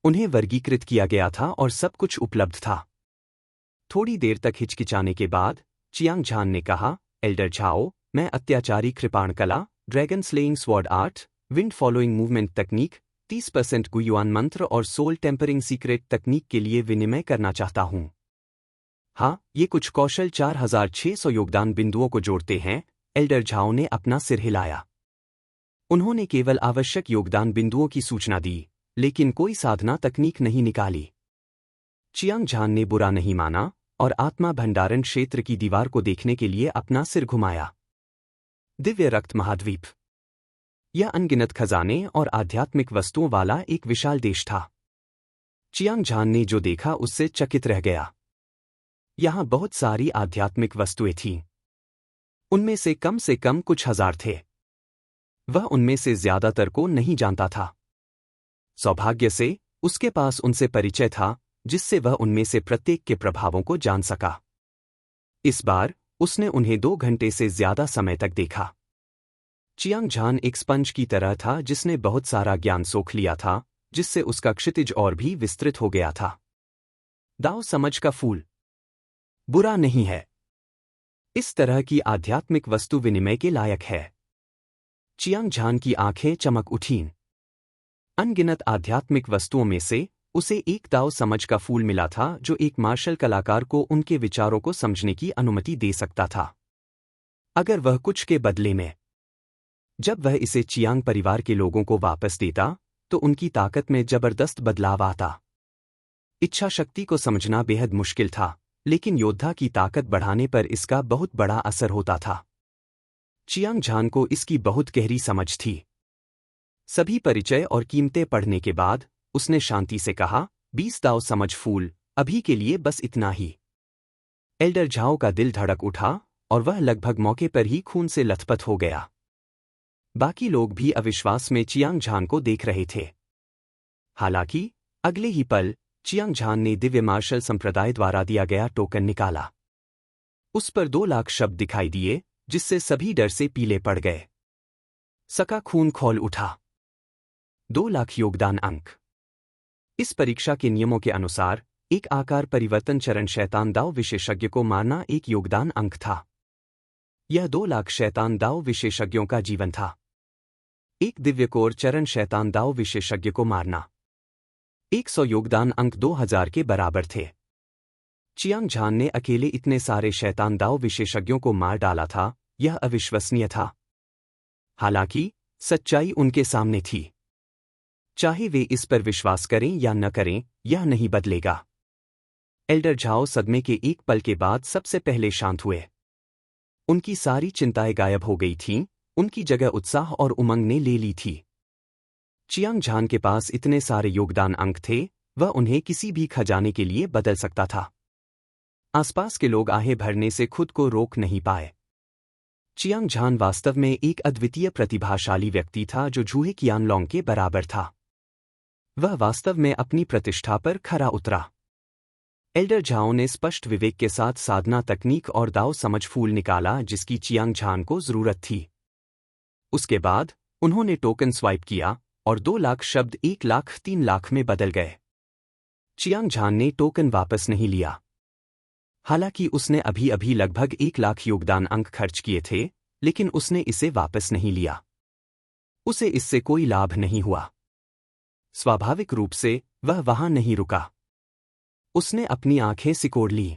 उन्हें वर्गीकृत किया गया था और सब कुछ उपलब्ध था। थोड़ी देर तक हिचकिचाने के बाद चियांग झान ने कहा, एल्डर झाओ, मैं अत्याचारी कृपाण कला, dragon slaying sword art, wind following movement तकनीक, 30% गुयुआन मंत्र और सोल टेम्परिंग सीक्रेट तकनीक के लिए विनिमय करना चाहता हूं। हाँ, ये कुछ कौशल 4,600 योगदान बिंदुओं को जोड़ते हैं। एल्डर झाओ ने अपना सिर हिलाया। उन्होंने केवल आवश्यक योगदान बिंदुओं की सूचना दी, लेकिन कोई साधना तकनीक नहीं निकाली। चियांग झान ने बुरा नहीं माना और आत्मा भंडारण क्षेत्र की दीवार को देखने के लिए अपना सिर घुमाया। दिव्य रक्त महाद्वीप। यह अनगिनत खजाने और आध्यात्मिक वस्तुओं वाला एक विशाल देश था। चियांग झान ने जो देखा उससे चकित रह गया। यहां बहुत सारी आध्यात्मिक वस्तुएं थीं। उनमें से कम कुछ हजार थे। वह उनमें से ज्यादातर को नहीं जानता था। सौभाग्य से उसके पास उनसे परिचय था, जिससे वह उनमें से प्रत्येक के प्रभावों को जान सका। इस बार उसने उन्हें 2 घंटे से ज्यादा समय तक देखा। चियांग झान एक स्पंज की तरह था जिसने बहुत सारा ज्ञान सोख लिया था, जिससे उसका क्षितिज और भी विस्तृत हो गया था। दाव समझ का फूल बुरा नहीं है। इस तरह की आध्यात्मिक वस्तु विनिमय के लायक है। चियांग झान की आंखें चमक उठीं। अनगिनत आध्यात्मिक वस्तुओं में से उसे एक दाव समझ का फूल मिला था जो एक मार्शल कलाकार को उनके विचारों को समझने की अनुमति दे सकता था, अगर वह कुछ के बदले में। जब वह इसे चियांग परिवार के लोगों को वापस देता तो उनकी ताकत में जबरदस्त बदलाव आता। इच्छा शक्ति को समझना बेहद मुश्किल था, लेकिन योद्धा की ताकत बढ़ाने पर इसका बहुत बड़ा असर होता था। चियांग झान को इसकी बहुत गहरी समझ थी। सभी परिचय और कीमतें पढ़ने के बाद उसने शांति से कहा, 20 दाव समझ फूल, अभी के लिए बस इतना ही। एल्डर झाओ का दिल धड़क उठा और वह लगभग मौके पर ही खून से लथपथ हो गया। बाकी लोग भी अविश्वास में चियांग झान को देख रहे थे। हालांकि अगले ही पल चियांग झान ने दिव्य मार्शल संप्रदाय द्वारा दिया गया टोकन निकाला। उस पर 2 लाख शब्द दिखाई दिए, जिससे सभी डर से पीले पड़ गए। सका खून खौल उठा। 2 लाख योगदान अंक। इस परीक्षा के नियमों के अनुसार एक आकार परिवर्तन चरण शैतान दाव विशेषज्ञ को मारना एक योगदान अंक था। यह 2 लाख शैतान दाव विशेषज्ञों का जीवन था। एक दिव्य कोर चरण शैतान दाव विशेषज्ञ को मारना 100 योगदान अंक 2000 के बराबर थे। चियांग झान ने अकेले इतने सारे शैतान दाव विशेषज्ञों को मार डाला था, यह अविश्वसनीय था। हालांकि सच्चाई उनके सामने थी। चाहे वे इस पर विश्वास करें या न करें, यह नहीं बदलेगा। एल्डर झाओ सदमे के एक पल के बाद सबसे पहले शांत हुए। उनकी सारी चिंताएं गायब हो गई थीं, उनकी जगह उत्साह और उमंग ने ले ली थी। चियांग झान के पास इतने सारे योगदान अंक थे, वह उन्हें किसी भी खजाने के लिए बदल सकता था। आसपास के लोग आहें भरने से खुद को रोक नहीं पाए। चियांग झान वास्तव में एक अद्वितीय प्रतिभाशाली व्यक्ति था जो झूहे कियानलोंग के बराबर था। वह वास्तव में अपनी प्रतिष्ठा पर खरा उतरा। एल्डर झाओ ने स्पष्ट विवेक के साथ साधना तकनीक और दाव समझ फूल निकाला जिसकी चियांग झान को जरूरत थी। उसके बाद उन्होंने टोकन स्वाइप किया और 2 लाख शब्द 1 लाख 3 लाख में बदल गए। चियांग झान ने टोकन वापस नहीं लिया। हालांकि उसने अभी लगभग 1 लाख योगदान अंक खर्च किए थे, लेकिन उसने इसे वापस नहीं लिया। उसे इससे कोई लाभ नहीं हुआ। स्वाभाविक रूप से वह वहां नहीं रुका। उसने अपनी आंखें सिकोड़ ली।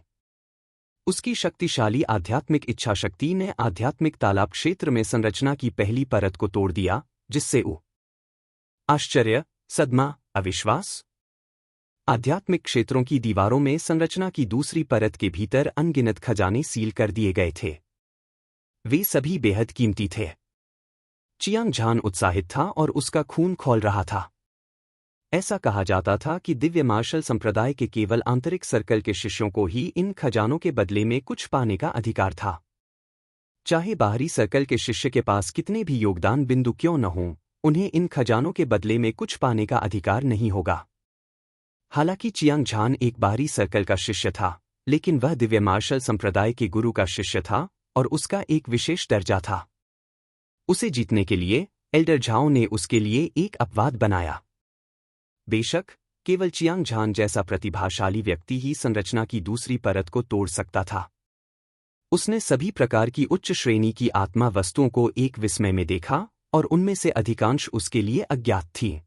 उसकी शक्तिशाली आध्यात्मिक इच्छा शक्ति ने आध्यात्मिक तालाब क्षेत्र में संरचना की पहली परत को तोड़ दिया, जिससे आश्चर्य, सदमा, अविश्वास। आध्यात्मिक क्षेत्रों की दीवारों में संरचना की दूसरी परत के भीतर अनगिनत खजाने सील कर दिए गए थे। वे सभी बेहद कीमती थे। चियांग झान उत्साहित था और उसका खून खौल रहा था। ऐसा कहा जाता था कि दिव्य मार्शल संप्रदाय के केवल आंतरिक सर्कल के शिष्यों को ही इन खजानों के बदले में कुछ पाने का अधिकार था। चाहे बाहरी सर्कल के शिष्य के पास कितने भी योगदान बिंदु क्यों न हों, उन्हें इन खजानों के बदले में कुछ पाने का अधिकार नहीं होगा। हालांकि चियांग झान एक बाहरी सर्कल का शिष्य था, लेकिन वह दिव्य मार्शल संप्रदाय के गुरु का शिष्य था और उसका एक विशेष दर्जा था। उसे जीतने के लिए एल्डर झाओ ने उसके लिए एक अपवाद बनाया। बेशक केवल चियांग झान जैसा प्रतिभाशाली व्यक्ति ही संरचना की दूसरी परत को तोड़ सकता था। उसने सभी प्रकार की उच्च श्रेणी की आत्मा वस्तुओं को एक विस्मय में देखा और उनमें से अधिकांश उसके लिए अज्ञात थीं।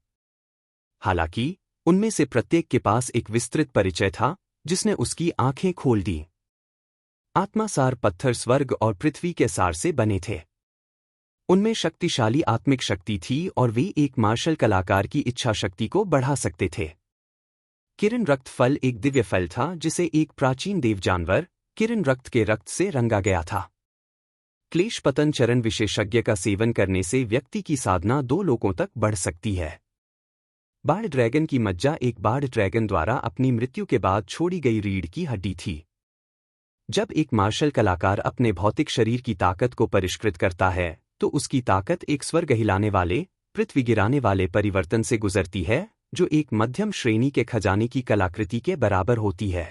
हालांकि उनमें से प्रत्येक के पास एक विस्तृत परिचय था जिसने उसकी आंखें खोल दी। आत्मा सार पत्थर स्वर्ग और पृथ्वी के सार से बने थे। उनमें शक्तिशाली आत्मिक शक्ति थी और वे एक मार्शल कलाकार की इच्छा शक्ति को बढ़ा सकते थे। किरण रक्त फल एक दिव्य फल था जिसे एक प्राचीन देव जानवर किरण रक्त के रक्त से रंगा गया था। क्लेश पतन चरण विशेषज्ञ का सेवन करने से व्यक्ति की साधना 2 लोकों तक बढ़ सकती है। बाढ़ ड्रैगन की मज्जा एक बाढ़ ड्रैगन द्वारा अपनी मृत्यु के बाद छोड़ी गई रीढ़ की हड्डी थी। जब एक मार्शल कलाकार अपने भौतिक शरीर की ताकत को परिष्कृत करता है तो उसकी ताकत एक स्वर्ग हिलाने वाले, पृथ्वी गिराने वाले परिवर्तन से गुजरती है जो एक मध्यम श्रेणी के खजाने की कलाकृति के बराबर होती है।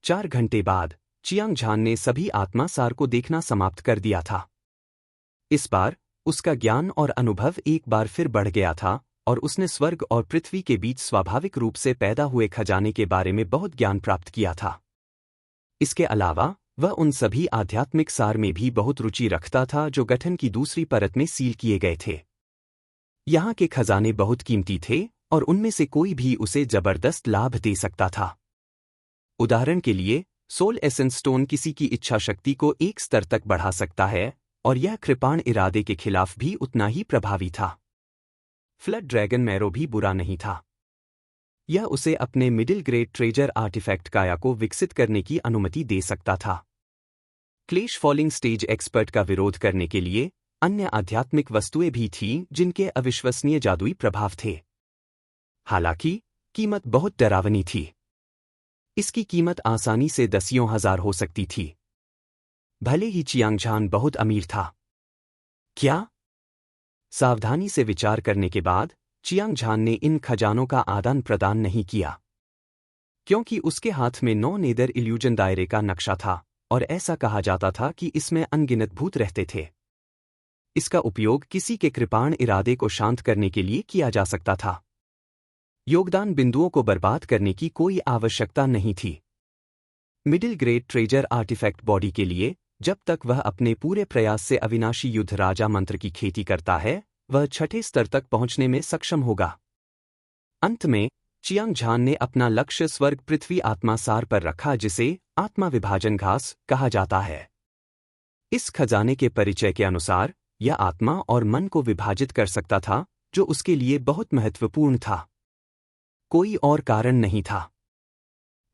4 घंटे बाद चियांग झान ने सभी आत्मा सार को देखना समाप्त कर दिया था। इस बार उसका ज्ञान और अनुभव एक बार फिर बढ़ गया था और उसने स्वर्ग और पृथ्वी के बीच स्वाभाविक रूप से पैदा हुए खजाने के बारे में बहुत ज्ञान प्राप्त किया था। इसके अलावा वह उन सभी आध्यात्मिक सार में भी बहुत रुचि रखता था जो गठन की दूसरी परत में सील किए गए थे। यहाँ के खजाने बहुत कीमती थे और उनमें से कोई भी उसे जबरदस्त लाभ दे सकता था। उदाहरण के लिए सोल एसेंस स्टोन किसी की इच्छा शक्ति को एक स्तर तक बढ़ा सकता है और यह कृपाण इरादे के खिलाफ भी उतना ही प्रभावी था। फ्लड ड्रैगन मैरो भी बुरा नहीं था। यह उसे अपने मिडिल ग्रेड ट्रेजर आर्टिफैक्ट काया को विकसित करने की अनुमति दे सकता था। क्लेश फॉलिंग स्टेज एक्सपर्ट का विरोध करने के लिए अन्य आध्यात्मिक वस्तुएं भी थीं जिनके अविश्वसनीय जादुई प्रभाव थे। हालांकि कीमत बहुत डरावनी थी। इसकी कीमत आसानी से 10,000 हो सकती थी। भले ही चियांग झान बहुत अमीर था। क्या? सावधानी से विचार करने के बाद चियांग झान ने इन खजानों का आदान प्रदान नहीं किया, क्योंकि उसके हाथ में 9 नेदर इल्यूजन दायरे का नक्शा था और ऐसा कहा जाता था कि इसमें अनगिनत भूत रहते थे। इसका उपयोग किसी के कृपाण इरादे को शांत करने के लिए किया जा सकता था। योगदान बिंदुओं को बर्बाद करने की कोई आवश्यकता नहीं थी। Middle grade treasure artifact body के लिए जब तक वह अपने पूरे प्रयास से अविनाशी युद्ध राजा मंत्र की खेती करता है वह 6ठे स्तर तक पहुंचने में सक्षम होगा। अंत में चियांग झान ने अपना लक्ष्य स्वर्ग पृथ्वी आत्मा सार पर रखा जिसे आत्मा विभाजन घास कहा जाता है। इस खजाने के परिचय के अनुसार यह आत्मा और मन को विभाजित कर सकता था जो उसके लिए बहुत महत्वपूर्ण था। कोई और कारण नहीं था।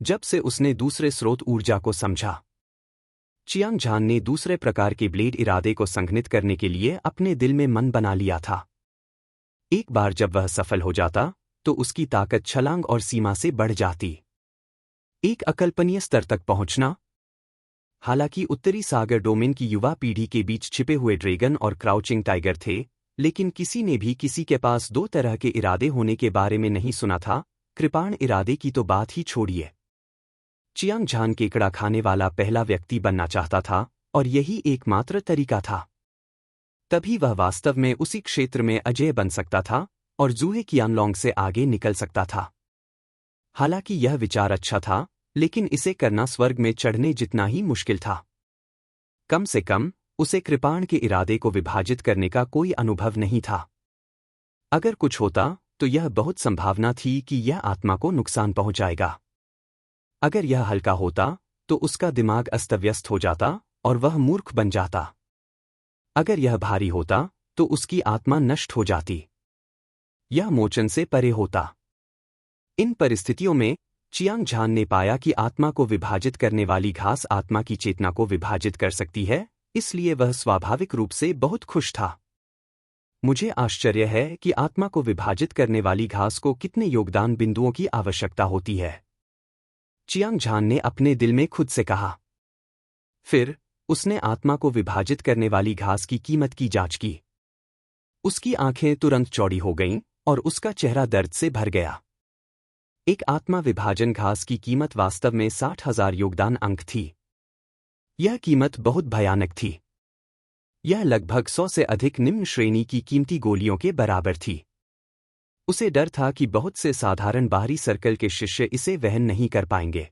जब से उसने दूसरे स्रोत ऊर्जा को समझा, चियांग झान ने दूसरे प्रकार के ब्लेड इरादे को संघनित करने के लिए अपने दिल में मन बना लिया था। एक बार जब वह सफल हो जाता तो उसकी ताकत छलांग और सीमा से बढ़ जाती। एक अकल्पनीय स्तर तक पहुंचना। हालांकि उत्तरी सागर डोमेन की युवा पीढ़ी के बीच छिपे हुए ड्रैगन और क्राउचिंग टाइगर थे, लेकिन किसी ने भी किसी के पास 2 तरह के इरादे होने के बारे में नहीं सुना था। कृपाण इरादे की तो बात ही छोड़िए। चियांग झान केकड़ा खाने वाला पहला व्यक्ति बनना चाहता था और यही एकमात्र तरीका था। तभी वह वास्तव में उसी क्षेत्र में अजय बन सकता था और जूहे कियानलोंग से आगे निकल सकता था। हालांकि यह विचार अच्छा था, लेकिन इसे करना स्वर्ग में चढ़ने जितना ही मुश्किल था। कम से कम उसे कृपाण के इरादे को विभाजित करने का कोई अनुभव नहीं था। अगर कुछ होता तो यह बहुत संभावना थी कि यह आत्मा को नुकसान पहुंचाएगा। अगर यह हल्का होता तो उसका दिमाग अस्तव्यस्त हो जाता और वह मूर्ख बन जाता। अगर यह भारी होता तो उसकी आत्मा नष्ट हो जाती। यह मोचन से परे होता। इन परिस्थितियों में चियांग झान ने पाया कि आत्मा को विभाजित करने वाली घास आत्मा की चेतना को विभाजित कर सकती है, इसलिए वह स्वाभाविक रूप से बहुत खुश था। मुझे आश्चर्य है कि आत्मा को विभाजित करने वाली घास को कितने योगदान बिंदुओं की आवश्यकता होती है, चियांग झान ने अपने दिल में खुद से कहा। फिर उसने आत्मा को विभाजित करने वाली घास की कीमत की जांच की। उसकी आंखें तुरंत चौड़ी हो गईं और उसका चेहरा दर्द से भर गया। एक आत्मा विभाजन घास की कीमत वास्तव में 60,000 योगदान अंक थी। यह कीमत बहुत भयानक थी। यह लगभग 100 से अधिक निम्न श्रेणी की कीमती गोलियों के बराबर थी। उसे डर था कि बहुत से साधारण बाहरी सर्कल के शिष्य इसे वहन नहीं कर पाएंगे।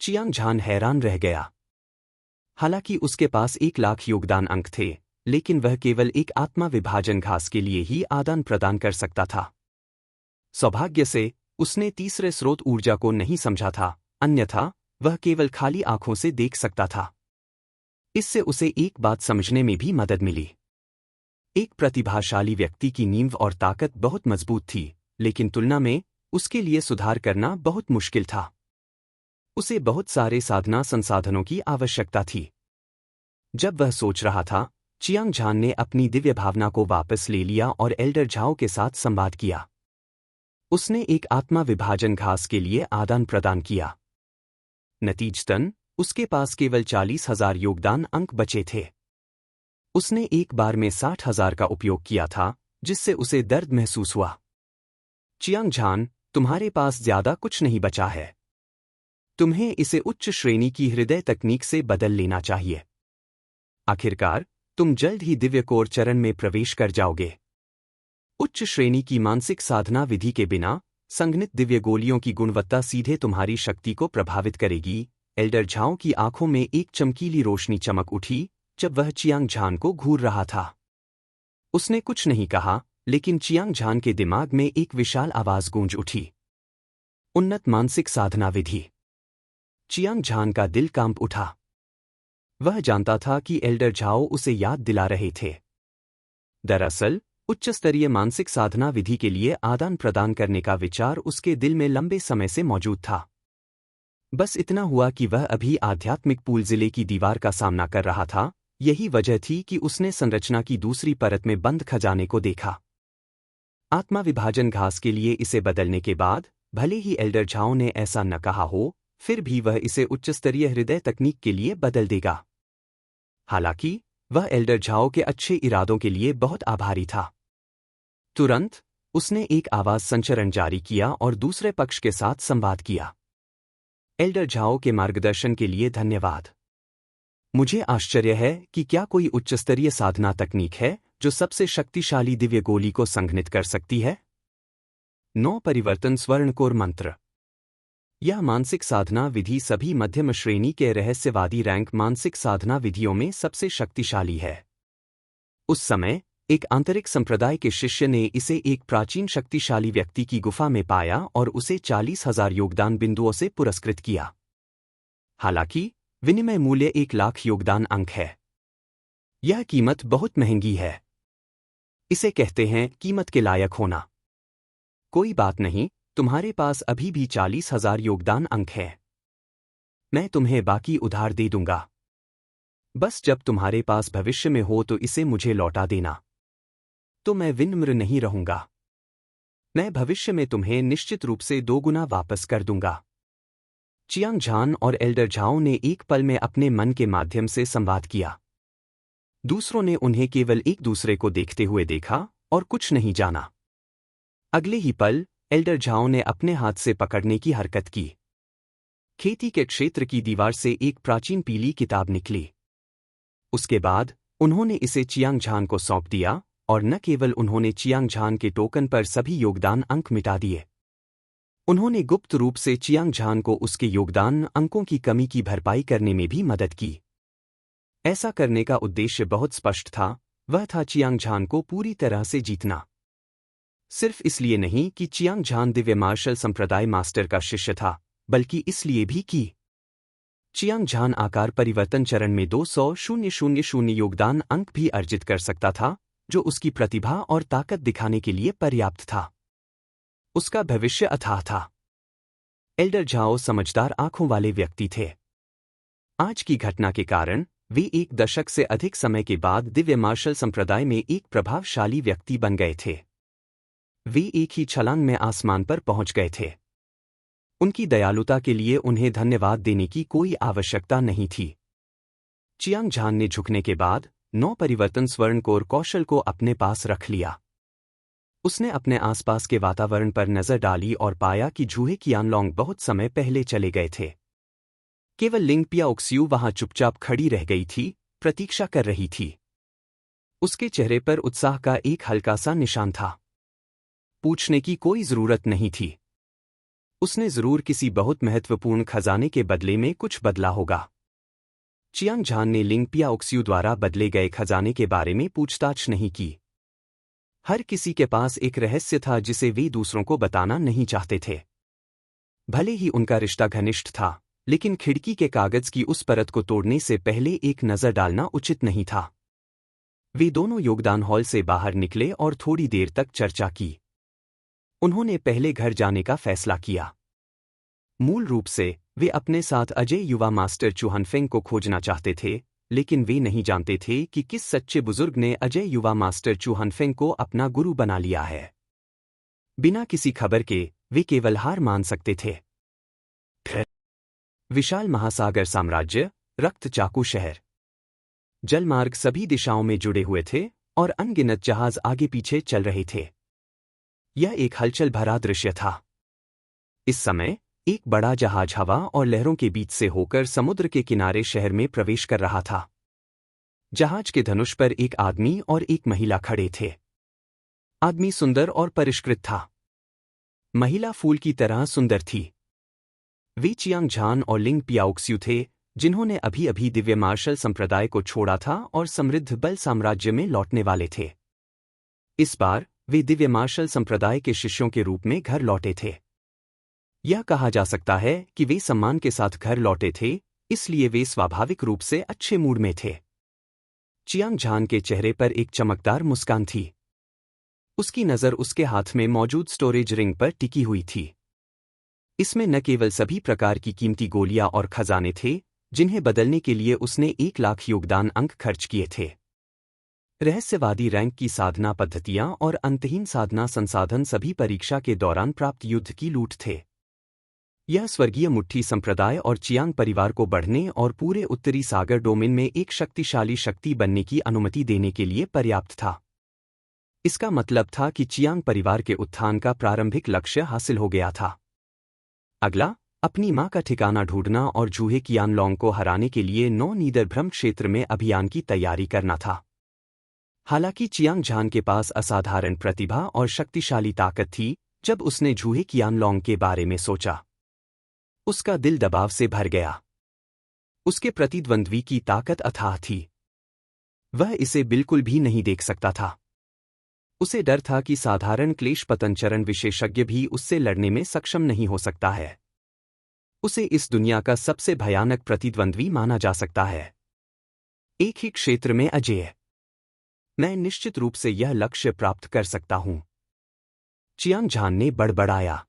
चियांग झान हैरान रह गया। हालांकि उसके पास 1 लाख योगदान अंक थे, लेकिन वह केवल एक आत्मा विभाजन घास के लिए ही आदान प्रदान कर सकता था। सौभाग्य से उसने तीसरे स्रोत ऊर्जा को नहीं समझा था, अन्यथा वह केवल खाली आंखों से देख सकता था। इससे उसे एक बात समझने में भी मदद मिली। एक प्रतिभाशाली व्यक्ति की नींव और ताकत बहुत मजबूत थी, लेकिन तुलना में उसके लिए सुधार करना बहुत मुश्किल था। उसे बहुत सारे साधना संसाधनों की आवश्यकता थी। जब वह सोच रहा था, चियांग झान ने अपनी दिव्य भावना को वापस ले लिया और एल्डर झाओ के साथ संवाद किया। उसने एक आत्मा विभाजन घास के लिए आदान प्रदान किया। नतीजतन उसके पास केवल 40,000 योगदान अंक बचे थे। उसने एक बार में 60,000 का उपयोग किया था, जिससे उसे दर्द महसूस हुआ। चियांग झान, तुम्हारे पास ज्यादा कुछ नहीं बचा है। तुम्हें इसे उच्च श्रेणी की हृदय तकनीक से बदल लेना चाहिए। आखिरकार तुम जल्द ही दिव्य कोर चरण में प्रवेश कर जाओगे। उच्च श्रेणी की मानसिक साधना विधि के बिना संघनित दिव्य गोलियों की गुणवत्ता सीधे तुम्हारी शक्ति को प्रभावित करेगी। एल्डर झाओ की आंखों में एक चमकीली रोशनी चमक उठी जब वह चियांग झान को घूर रहा था। उसने कुछ नहीं कहा, लेकिन चियांग झान के दिमाग में एक विशाल आवाज गूंज उठी। उन्नत मानसिक साधना विधि। चियांग झान का दिल कांप उठा। वह जानता था कि एल्डर झाओ उसे याद दिला रहे थे। दरअसल उच्च स्तरीय मानसिक साधना विधि के लिए आदान प्रदान करने का विचार उसके दिल में लंबे समय से मौजूद था। बस इतना हुआ कि वह अभी आध्यात्मिक पूल जिले की दीवार का सामना कर रहा था। यही वजह थी कि उसने संरचना की दूसरी परत में बंद खजाने को देखा। आत्मा विभाजन घास के लिए इसे बदलने के बाद, भले ही एल्डर झाओ ने ऐसा न कहा हो, फिर भी वह इसे उच्च स्तरीय हृदय तकनीक के लिए बदल देगा। हालांकि वह एल्डर झाओ के अच्छे इरादों के लिए बहुत आभारी था। तुरंत उसने एक आवाज संचरण जारी किया और दूसरे पक्ष के साथ संवाद किया। एल्डर झाओ के मार्गदर्शन के लिए धन्यवाद। मुझे आश्चर्य है कि क्या कोई उच्च स्तरीय साधना तकनीक है जो सबसे शक्तिशाली दिव्य गोली को संघनित कर सकती है। 9 परिवर्तन स्वर्णकोर मंत्र। यह मानसिक साधना विधि सभी मध्यम श्रेणी के रहस्यवादी रैंक मानसिक साधना विधियों में सबसे शक्तिशाली है। उस समय एक आंतरिक संप्रदाय के शिष्य ने इसे एक प्राचीन शक्तिशाली व्यक्ति की गुफा में पाया और उसे 40,000 योगदान बिंदुओं से पुरस्कृत किया। हालांकि विनिमय मूल्य 1 लाख योगदान अंक है। यह कीमत बहुत महंगी है। इसे कहते हैं कीमत के लायक होना। कोई बात नहीं, तुम्हारे पास अभी भी 40,000 योगदान अंक हैं। मैं तुम्हें बाकी उधार दे दूंगा। बस जब तुम्हारे पास भविष्य में हो तो इसे मुझे लौटा देना। तो मैं विनम्र नहीं रहूंगा। मैं भविष्य में तुम्हें निश्चित रूप से 2 गुना वापस कर दूंगा। चियांग झान और एल्डर झाओ ने एक पल में अपने मन के माध्यम से संवाद किया। दूसरों ने उन्हें केवल एक दूसरे को देखते हुए देखा और कुछ नहीं जाना। अगले ही पल एल्डर झाओ ने अपने हाथ से पकड़ने की हरकत की। खेती के क्षेत्र की दीवार से एक प्राचीन पीली किताब निकली। उसके बाद उन्होंने इसे चियांग झान को सौंप दिया और न केवल उन्होंने चियांग झान के टोकन पर सभी योगदान अंक मिटा दिए, उन्होंने गुप्त रूप से चियांग झान को उसके योगदान अंकों की कमी की भरपाई करने में भी मदद की। ऐसा करने का उद्देश्य बहुत स्पष्ट था, वह था चियांग झान को पूरी तरह से जीतना। सिर्फ इसलिए नहीं कि चियांग झान दिव्य मार्शल संप्रदाय मास्टर का शिष्य था, बल्कि इसलिए भी कि चियांग झान आकार परिवर्तन चरण में 200,000 योगदान अंक भी अर्जित कर सकता था, जो उसकी प्रतिभा और ताकत दिखाने के लिए पर्याप्त था। उसका भविष्य अथाह था। एल्डर झाओ समझदार आंखों वाले व्यक्ति थे। आज की घटना के कारण वे 1 दशक से अधिक समय के बाद दिव्य मार्शल संप्रदाय में एक प्रभावशाली व्यक्ति बन गए थे। वे एक ही छलांग में आसमान पर पहुंच गए थे। उनकी दयालुता के लिए उन्हें धन्यवाद देने की कोई आवश्यकता नहीं थी। चियांग झान ने झुकने के बाद 9 परिवर्तन स्वर्णकोर कौशल को अपने पास रख लिया। उसने अपने आसपास के वातावरण पर नजर डाली और पाया कि जूहे qianlong बहुत समय पहले चले गए थे। केवल लिंग पियाओक्स्यू वहां चुपचाप खड़ी रह गई थी, प्रतीक्षा कर रही थी। उसके चेहरे पर उत्साह का एक हल्का सा निशान था। पूछने की कोई जरूरत नहीं थी। उसने जरूर किसी बहुत महत्वपूर्ण खजाने के बदले में कुछ बदला होगा। चियांग झान ने लिंग पियाओक्स्यू द्वारा बदले गए खजाने के बारे में पूछताछ नहीं की। हर किसी के पास एक रहस्य था जिसे वे दूसरों को बताना नहीं चाहते थे। भले ही उनका रिश्ता घनिष्ठ था, लेकिन खिड़की के कागज की उस परत को तोड़ने से पहले एक नज़र डालना उचित नहीं था। वे दोनों योगदान हॉल से बाहर निकले और थोड़ी देर तक चर्चा की। उन्होंने पहले घर जाने का फैसला किया। मूल रूप से वे अपने साथ अजय युवा मास्टर चूहनफेंग को खोजना चाहते थे, लेकिन वे नहीं जानते थे कि किस सच्चे बुजुर्ग ने अजय युवा मास्टर चूहनफेंग को अपना गुरु बना लिया है। बिना किसी खबर के वे केवल हार मान सकते थे। विशाल महासागर साम्राज्य, रक्त चाकू शहर। जलमार्ग सभी दिशाओं में जुड़े हुए थे और अनगिनत जहाज आगे पीछे चल रहे थे। यह एक हलचल भरा दृश्य था। इस समय एक बड़ा जहाज हवा और लहरों के बीच से होकर समुद्र के किनारे शहर में प्रवेश कर रहा था। जहाज के धनुष पर एक आदमी और एक महिला खड़े थे। आदमी सुंदर और परिष्कृत था। महिला फूल की तरह सुंदर थी। वे चियांग झान और लिंग पियाओक्स्यू थे, जिन्होंने अभी अभी दिव्य मार्शल संप्रदाय को छोड़ा था और समृद्ध बल साम्राज्य में लौटने वाले थे। इस बार वे दिव्य मार्शल संप्रदाय के शिष्यों के रूप में घर लौटे थे। यह कहा जा सकता है कि वे सम्मान के साथ घर लौटे थे, इसलिए वे स्वाभाविक रूप से अच्छे मूड में थे। चियांग झान के चेहरे पर एक चमकदार मुस्कान थी। उसकी नज़र उसके हाथ में मौजूद स्टोरेज रिंग पर टिकी हुई थी। इसमें न केवल सभी प्रकार की कीमती गोलियां और खजाने थे, जिन्हें बदलने के लिए उसने 1 लाख योगदान अंक खर्च किए थे। रहस्यवादी रैंक की साधना पद्धतियां और अंतहीन साधना संसाधन सभी परीक्षा के दौरान प्राप्त युद्ध की लूट थे। यह स्वर्गीय मुट्ठी संप्रदाय और चियांग परिवार को बढ़ने और पूरे उत्तरी सागर डोमेन में एक शक्तिशाली शक्ति बनने की अनुमति देने के लिए पर्याप्त था। इसका मतलब था कि चियांग परिवार के उत्थान का प्रारंभिक लक्ष्य हासिल हो गया था। अगला, अपनी मां का ठिकाना ढूंढना और जूहे कियानलोंग को हराने के लिए नौ नीदरभ्रम क्षेत्र में अभियान की तैयारी करना था। हालांकि चियांग झान के पास असाधारण प्रतिभा और शक्तिशाली ताकत थी, जब उसने जूहे कियानलोंग के बारे में सोचा, उसका दिल दबाव से भर गया। उसके प्रतिद्वंद्वी की ताकत अथाह थी। वह इसे बिल्कुल भी नहीं देख सकता था। उसे डर था कि साधारण क्लेश पतनचरण विशेषज्ञ भी उससे लड़ने में सक्षम नहीं हो सकता है। उसे इस दुनिया का सबसे भयानक प्रतिद्वंद्वी माना जा सकता है। एक ही क्षेत्र में अजेय। मैं निश्चित रूप से यह लक्ष्य प्राप्त कर सकता हूं। चियांग झान ने बड़बड़ाया।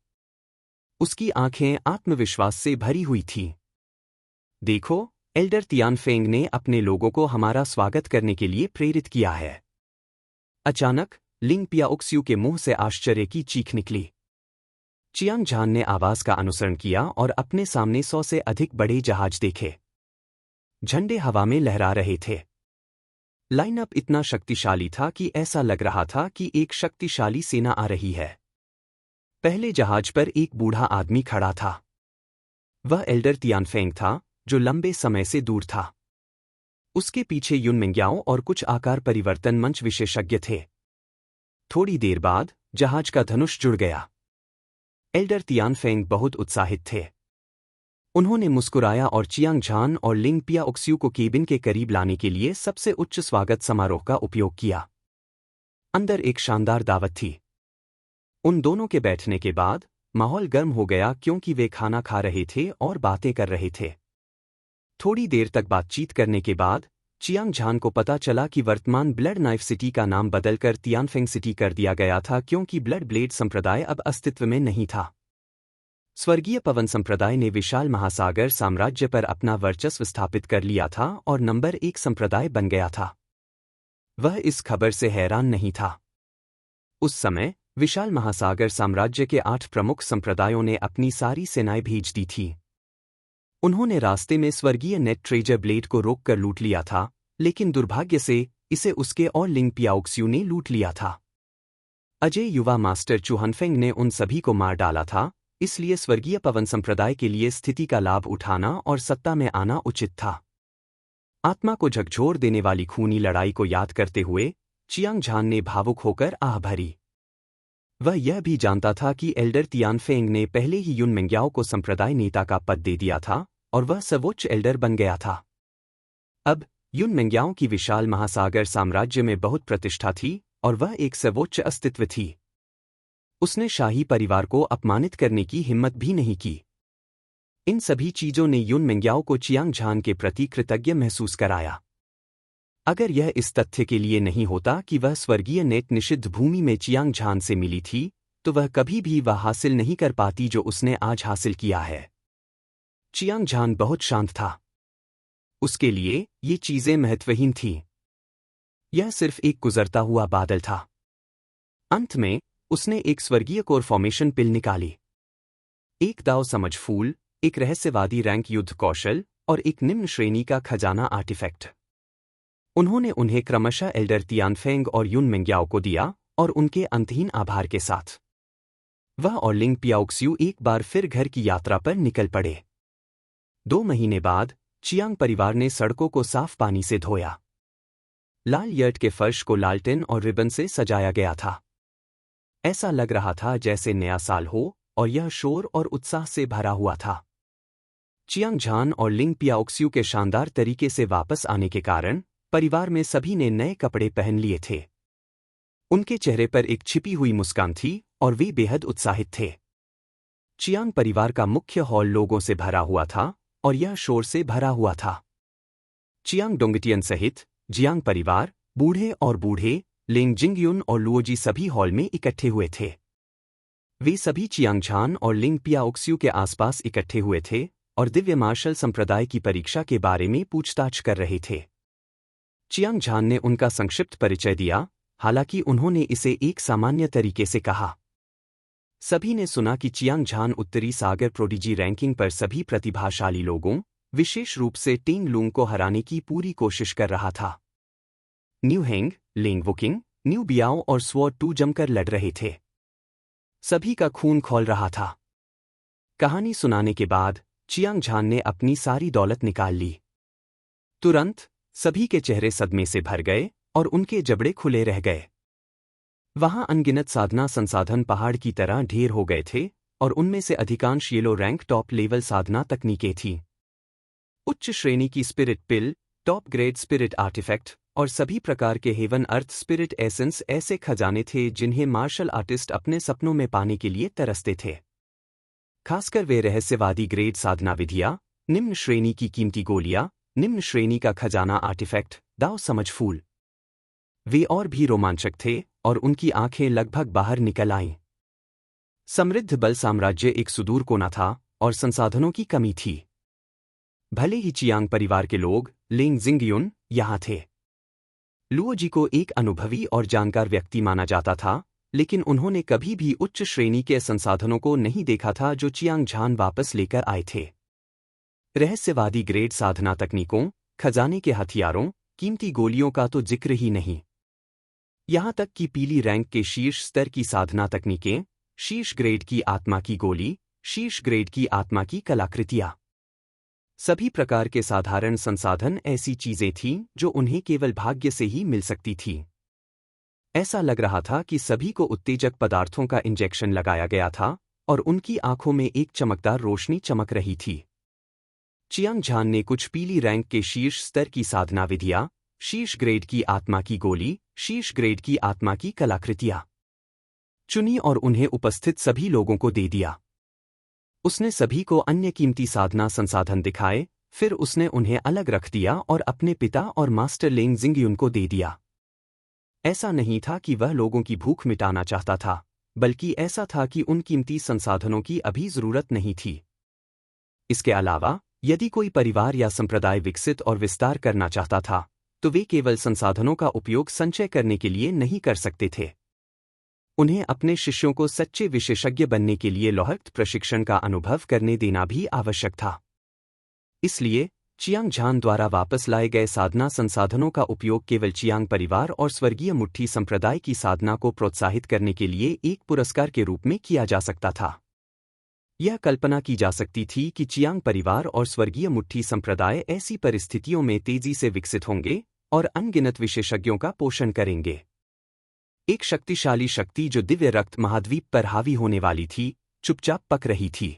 उसकी आंखें आत्मविश्वास से भरी हुई थीं। देखो, एल्डर तियानफेंग ने अपने लोगों को हमारा स्वागत करने के लिए प्रेरित किया है। अचानक लिंग पियाओक्स्यू के मुंह से आश्चर्य की चीख निकली। चियांग झान ने आवाज का अनुसरण किया और अपने सामने 100 से अधिक बड़े जहाज देखे। झंडे हवा में लहरा रहे थे। लाइनअप इतना शक्तिशाली था कि ऐसा लग रहा था कि एक शक्तिशाली सेना आ रही है। पहले जहाज पर एक बूढ़ा आदमी खड़ा था। वह एल्डर तियानफेंग था, जो लंबे समय से दूर था। उसके पीछे युनमिंग्याओ और कुछ आकार परिवर्तन मंच विशेषज्ञ थे। थोड़ी देर बाद जहाज का धनुष जुड़ गया। एल्डर तियानफेंग बहुत उत्साहित थे। उन्होंने मुस्कुराया और चियांग झान और लिंग पियाओक्स्यू को केबिन के करीब लाने के लिए सबसे उच्च स्वागत समारोह का उपयोग किया। अंदर एक शानदार दावत थी। उन दोनों के बैठने के बाद माहौल गर्म हो गया, क्योंकि वे खाना खा रहे थे और बातें कर रहे थे। थोड़ी देर तक बातचीत करने के बाद चियांग झान को पता चला कि वर्तमान ब्लड नाइफ सिटी का नाम बदलकर तियानफेंग सिटी कर दिया गया था, क्योंकि ब्लड ब्लेड संप्रदाय अब अस्तित्व में नहीं था। स्वर्गीय पवन संप्रदाय ने विशाल महासागर साम्राज्य पर अपना वर्चस्व स्थापित कर लिया था और नंबर 1 संप्रदाय बन गया था। वह इस खबर से हैरान नहीं था। उस समय विशाल महासागर साम्राज्य के 8 प्रमुख संप्रदायों ने अपनी सारी सेनाएं भेज दी थीं। उन्होंने रास्ते में स्वर्गीय नेट ट्रेजर ब्लेड को रोककर लूट लिया था, लेकिन दुर्भाग्य से इसे उसके और लिंग पियाओक्स्यू ने लूट लिया था। अजय युवा मास्टर चूहनफेंग ने उन सभी को मार डाला था, इसलिए स्वर्गीय पवन संप्रदाय के लिए स्थिति का लाभ उठाना और सत्ता में आना उचित था। आत्मा को झकझोर देने वाली खूनी लड़ाई को याद करते हुए चियांग झान ने भावुक होकर आह भरी। वह यह भी जानता था कि एल्डर तियानफेंग ने पहले ही युनमिंग्याओ को संप्रदाय नेता का पद दे दिया था और वह सर्वोच्च एल्डर बन गया था। अब युनमिंग्याओ की विशाल महासागर साम्राज्य में बहुत प्रतिष्ठा थी और वह एक सर्वोच्च अस्तित्व थी। उसने शाही परिवार को अपमानित करने की हिम्मत भी नहीं की। इन सभी चीजों ने युन मिंग्याओ को चियांग झान के प्रति कृतज्ञ महसूस कराया। अगर यह इस तथ्य के लिए नहीं होता कि वह स्वर्गीय नेट निषिद्ध भूमि में चियांग झान से मिली थी, तो वह कभी भी वह हासिल नहीं कर पाती जो उसने आज हासिल किया है। चियांग झान बहुत शांत था। उसके लिए ये चीजें महत्वहीन थीं। यह सिर्फ एक गुजरता हुआ बादल था। अंत में उसने एक स्वर्गीय कोर फॉर्मेशन पिल निकाली। एक दाव समझ फूल, एक रहस्यवादी रैंक युद्ध कौशल और एक निम्न श्रेणी का खजाना आर्टिफैक्ट। उन्होंने उन्हें क्रमशः एल्डर तियानफेंग और युन मिंग्याओ को दिया और उनके अंतहीन आभार के साथ वह और लिंग पियाओक्स्यू एक बार फिर घर की यात्रा पर निकल पड़े। 2 महीने बाद चियांग परिवार ने सड़कों को साफ पानी से धोया। लाल यर्ट के फर्श को लालटेन और रिबन से सजाया गया था। ऐसा लग रहा था जैसे नया साल हो और यह शोर और उत्साह से भरा हुआ था। चियांग झान और लिंग पियाओक्स्यू के शानदार तरीके से वापस आने के कारण परिवार में सभी ने नए कपड़े पहन लिए थे। उनके चेहरे पर एक छिपी हुई मुस्कान थी और वे बेहद उत्साहित थे। चियांग परिवार का मुख्य हॉल लोगों से भरा हुआ था और यह शोर से भरा हुआ था। चियांग डोंगटियन सहित जियांग परिवार, बूढ़े और बूढ़े, लिंग जिंगयुन और लुओजी सभी हॉल में इकट्ठे हुए थे। वे सभी चियांग झान और लिंग पियाओक्स्यू के आसपास इकट्ठे हुए थे और दिव्य मार्शल संप्रदाय की परीक्षा के बारे में पूछताछ कर रहे थे। चियांग झान ने उनका संक्षिप्त परिचय दिया, हालांकि उन्होंने इसे एक सामान्य तरीके से कहा। सभी ने सुना कि चियांग झान उत्तरी सागर प्रोडिजी रैंकिंग पर सभी प्रतिभाशाली लोगों, विशेष रूप से टिंग लूंग को हराने की पूरी कोशिश कर रहा था। न्यू हेंग, लिंग वुकिंग, न्यू बियाओ और स्वॉर्ड 2 जमकर लड़ रहे थे। सभी का खून खौल रहा था। कहानी सुनाने के बाद चियांग झान ने अपनी सारी दौलत निकाल ली। तुरंत सभी के चेहरे सदमे से भर गए और उनके जबड़े खुले रह गए। वहां अनगिनत साधना संसाधन पहाड़ की तरह ढेर हो गए थे और उनमें से अधिकांश येलो रैंक टॉप लेवल साधना तकनीकें थीं। उच्च श्रेणी की स्पिरिट पिल, टॉप ग्रेड स्पिरिट आर्टिफैक्ट और सभी प्रकार के हेवन अर्थ स्पिरिट एसेंस ऐसे खजाने थे जिन्हें मार्शल आर्टिस्ट अपने सपनों में पाने के लिए तरसते थे। खासकर वे रहस्यवादी ग्रेड साधना विधियां, निम्न श्रेणी की कीमती गोलियां, निम्न श्रेणी का खजाना आर्टिफैक्ट, दाव समझ फूल। वे और भी रोमांचक थे और उनकी आंखें लगभग बाहर निकल आईं। समृद्ध बल साम्राज्य एक सुदूर कोना था और संसाधनों की कमी थी। भले ही चियांग परिवार के लोग, लिंग जिंगयुन, यहां थे। लुओजी को एक अनुभवी और जानकार व्यक्ति माना जाता था, लेकिन उन्होंने कभी भी उच्च श्रेणी के संसाधनों को नहीं देखा था जो चियांग झान वापस लेकर आए थे। रहस्यवादी ग्रेड साधना तकनीकों, खजाने के हथियारों, कीमती गोलियों का तो जिक्र ही नहीं। यहां तक कि पीली रैंक के शीर्ष स्तर की साधना तकनीकें, शीर्ष ग्रेड की आत्मा की गोली, शीर्ष ग्रेड की आत्मा की कलाकृतियां, सभी प्रकार के साधारण संसाधन ऐसी चीजें थीं जो उन्हें केवल भाग्य से ही मिल सकती थीं। ऐसा लग रहा था कि सभी को उत्तेजक पदार्थों का इंजेक्शन लगाया गया था और उनकी आंखों में एक चमकदार रोशनी चमक रही थी। चियांग झान ने कुछ पीली रैंक के शीर्ष स्तर की साधना विधियां, शीर्ष ग्रेड की आत्मा की गोली, शीर्ष ग्रेड की आत्मा की कलाकृतियां चुनी और उन्हें उपस्थित सभी लोगों को दे दिया। उसने सभी को अन्य कीमती साधना संसाधन दिखाए, फिर उसने उन्हें अलग रख दिया और अपने पिता और मास्टर लिंग जिंगयुन को दे दिया। ऐसा नहीं था कि वह लोगों की भूख मिटाना चाहता था, बल्कि ऐसा था कि उन कीमती संसाधनों की अभी जरूरत नहीं थी। इसके अलावा, यदि कोई परिवार या संप्रदाय विकसित और विस्तार करना चाहता था, तो वे केवल संसाधनों का उपयोग संचय करने के लिए नहीं कर सकते थे। उन्हें अपने शिष्यों को सच्चे विशेषज्ञ बनने के लिए लौहक्त प्रशिक्षण का अनुभव करने देना भी आवश्यक था। इसलिए चियांग झान द्वारा वापस लाए गए साधना संसाधनों का उपयोग केवल चियांग परिवार और स्वर्गीय मुट्ठी संप्रदाय की साधना को प्रोत्साहित करने के लिए एक पुरस्कार के रूप में किया जा सकता था। यह कल्पना की जा सकती थी कि चियांग परिवार और स्वर्गीय मुट्ठी संप्रदाय ऐसी परिस्थितियों में तेजी से विकसित होंगे और अनगिनत विशेषज्ञों का पोषण करेंगे। एक शक्तिशाली शक्ति जो दिव्य रक्त महाद्वीप पर हावी होने वाली थी, चुपचाप पक रही थी।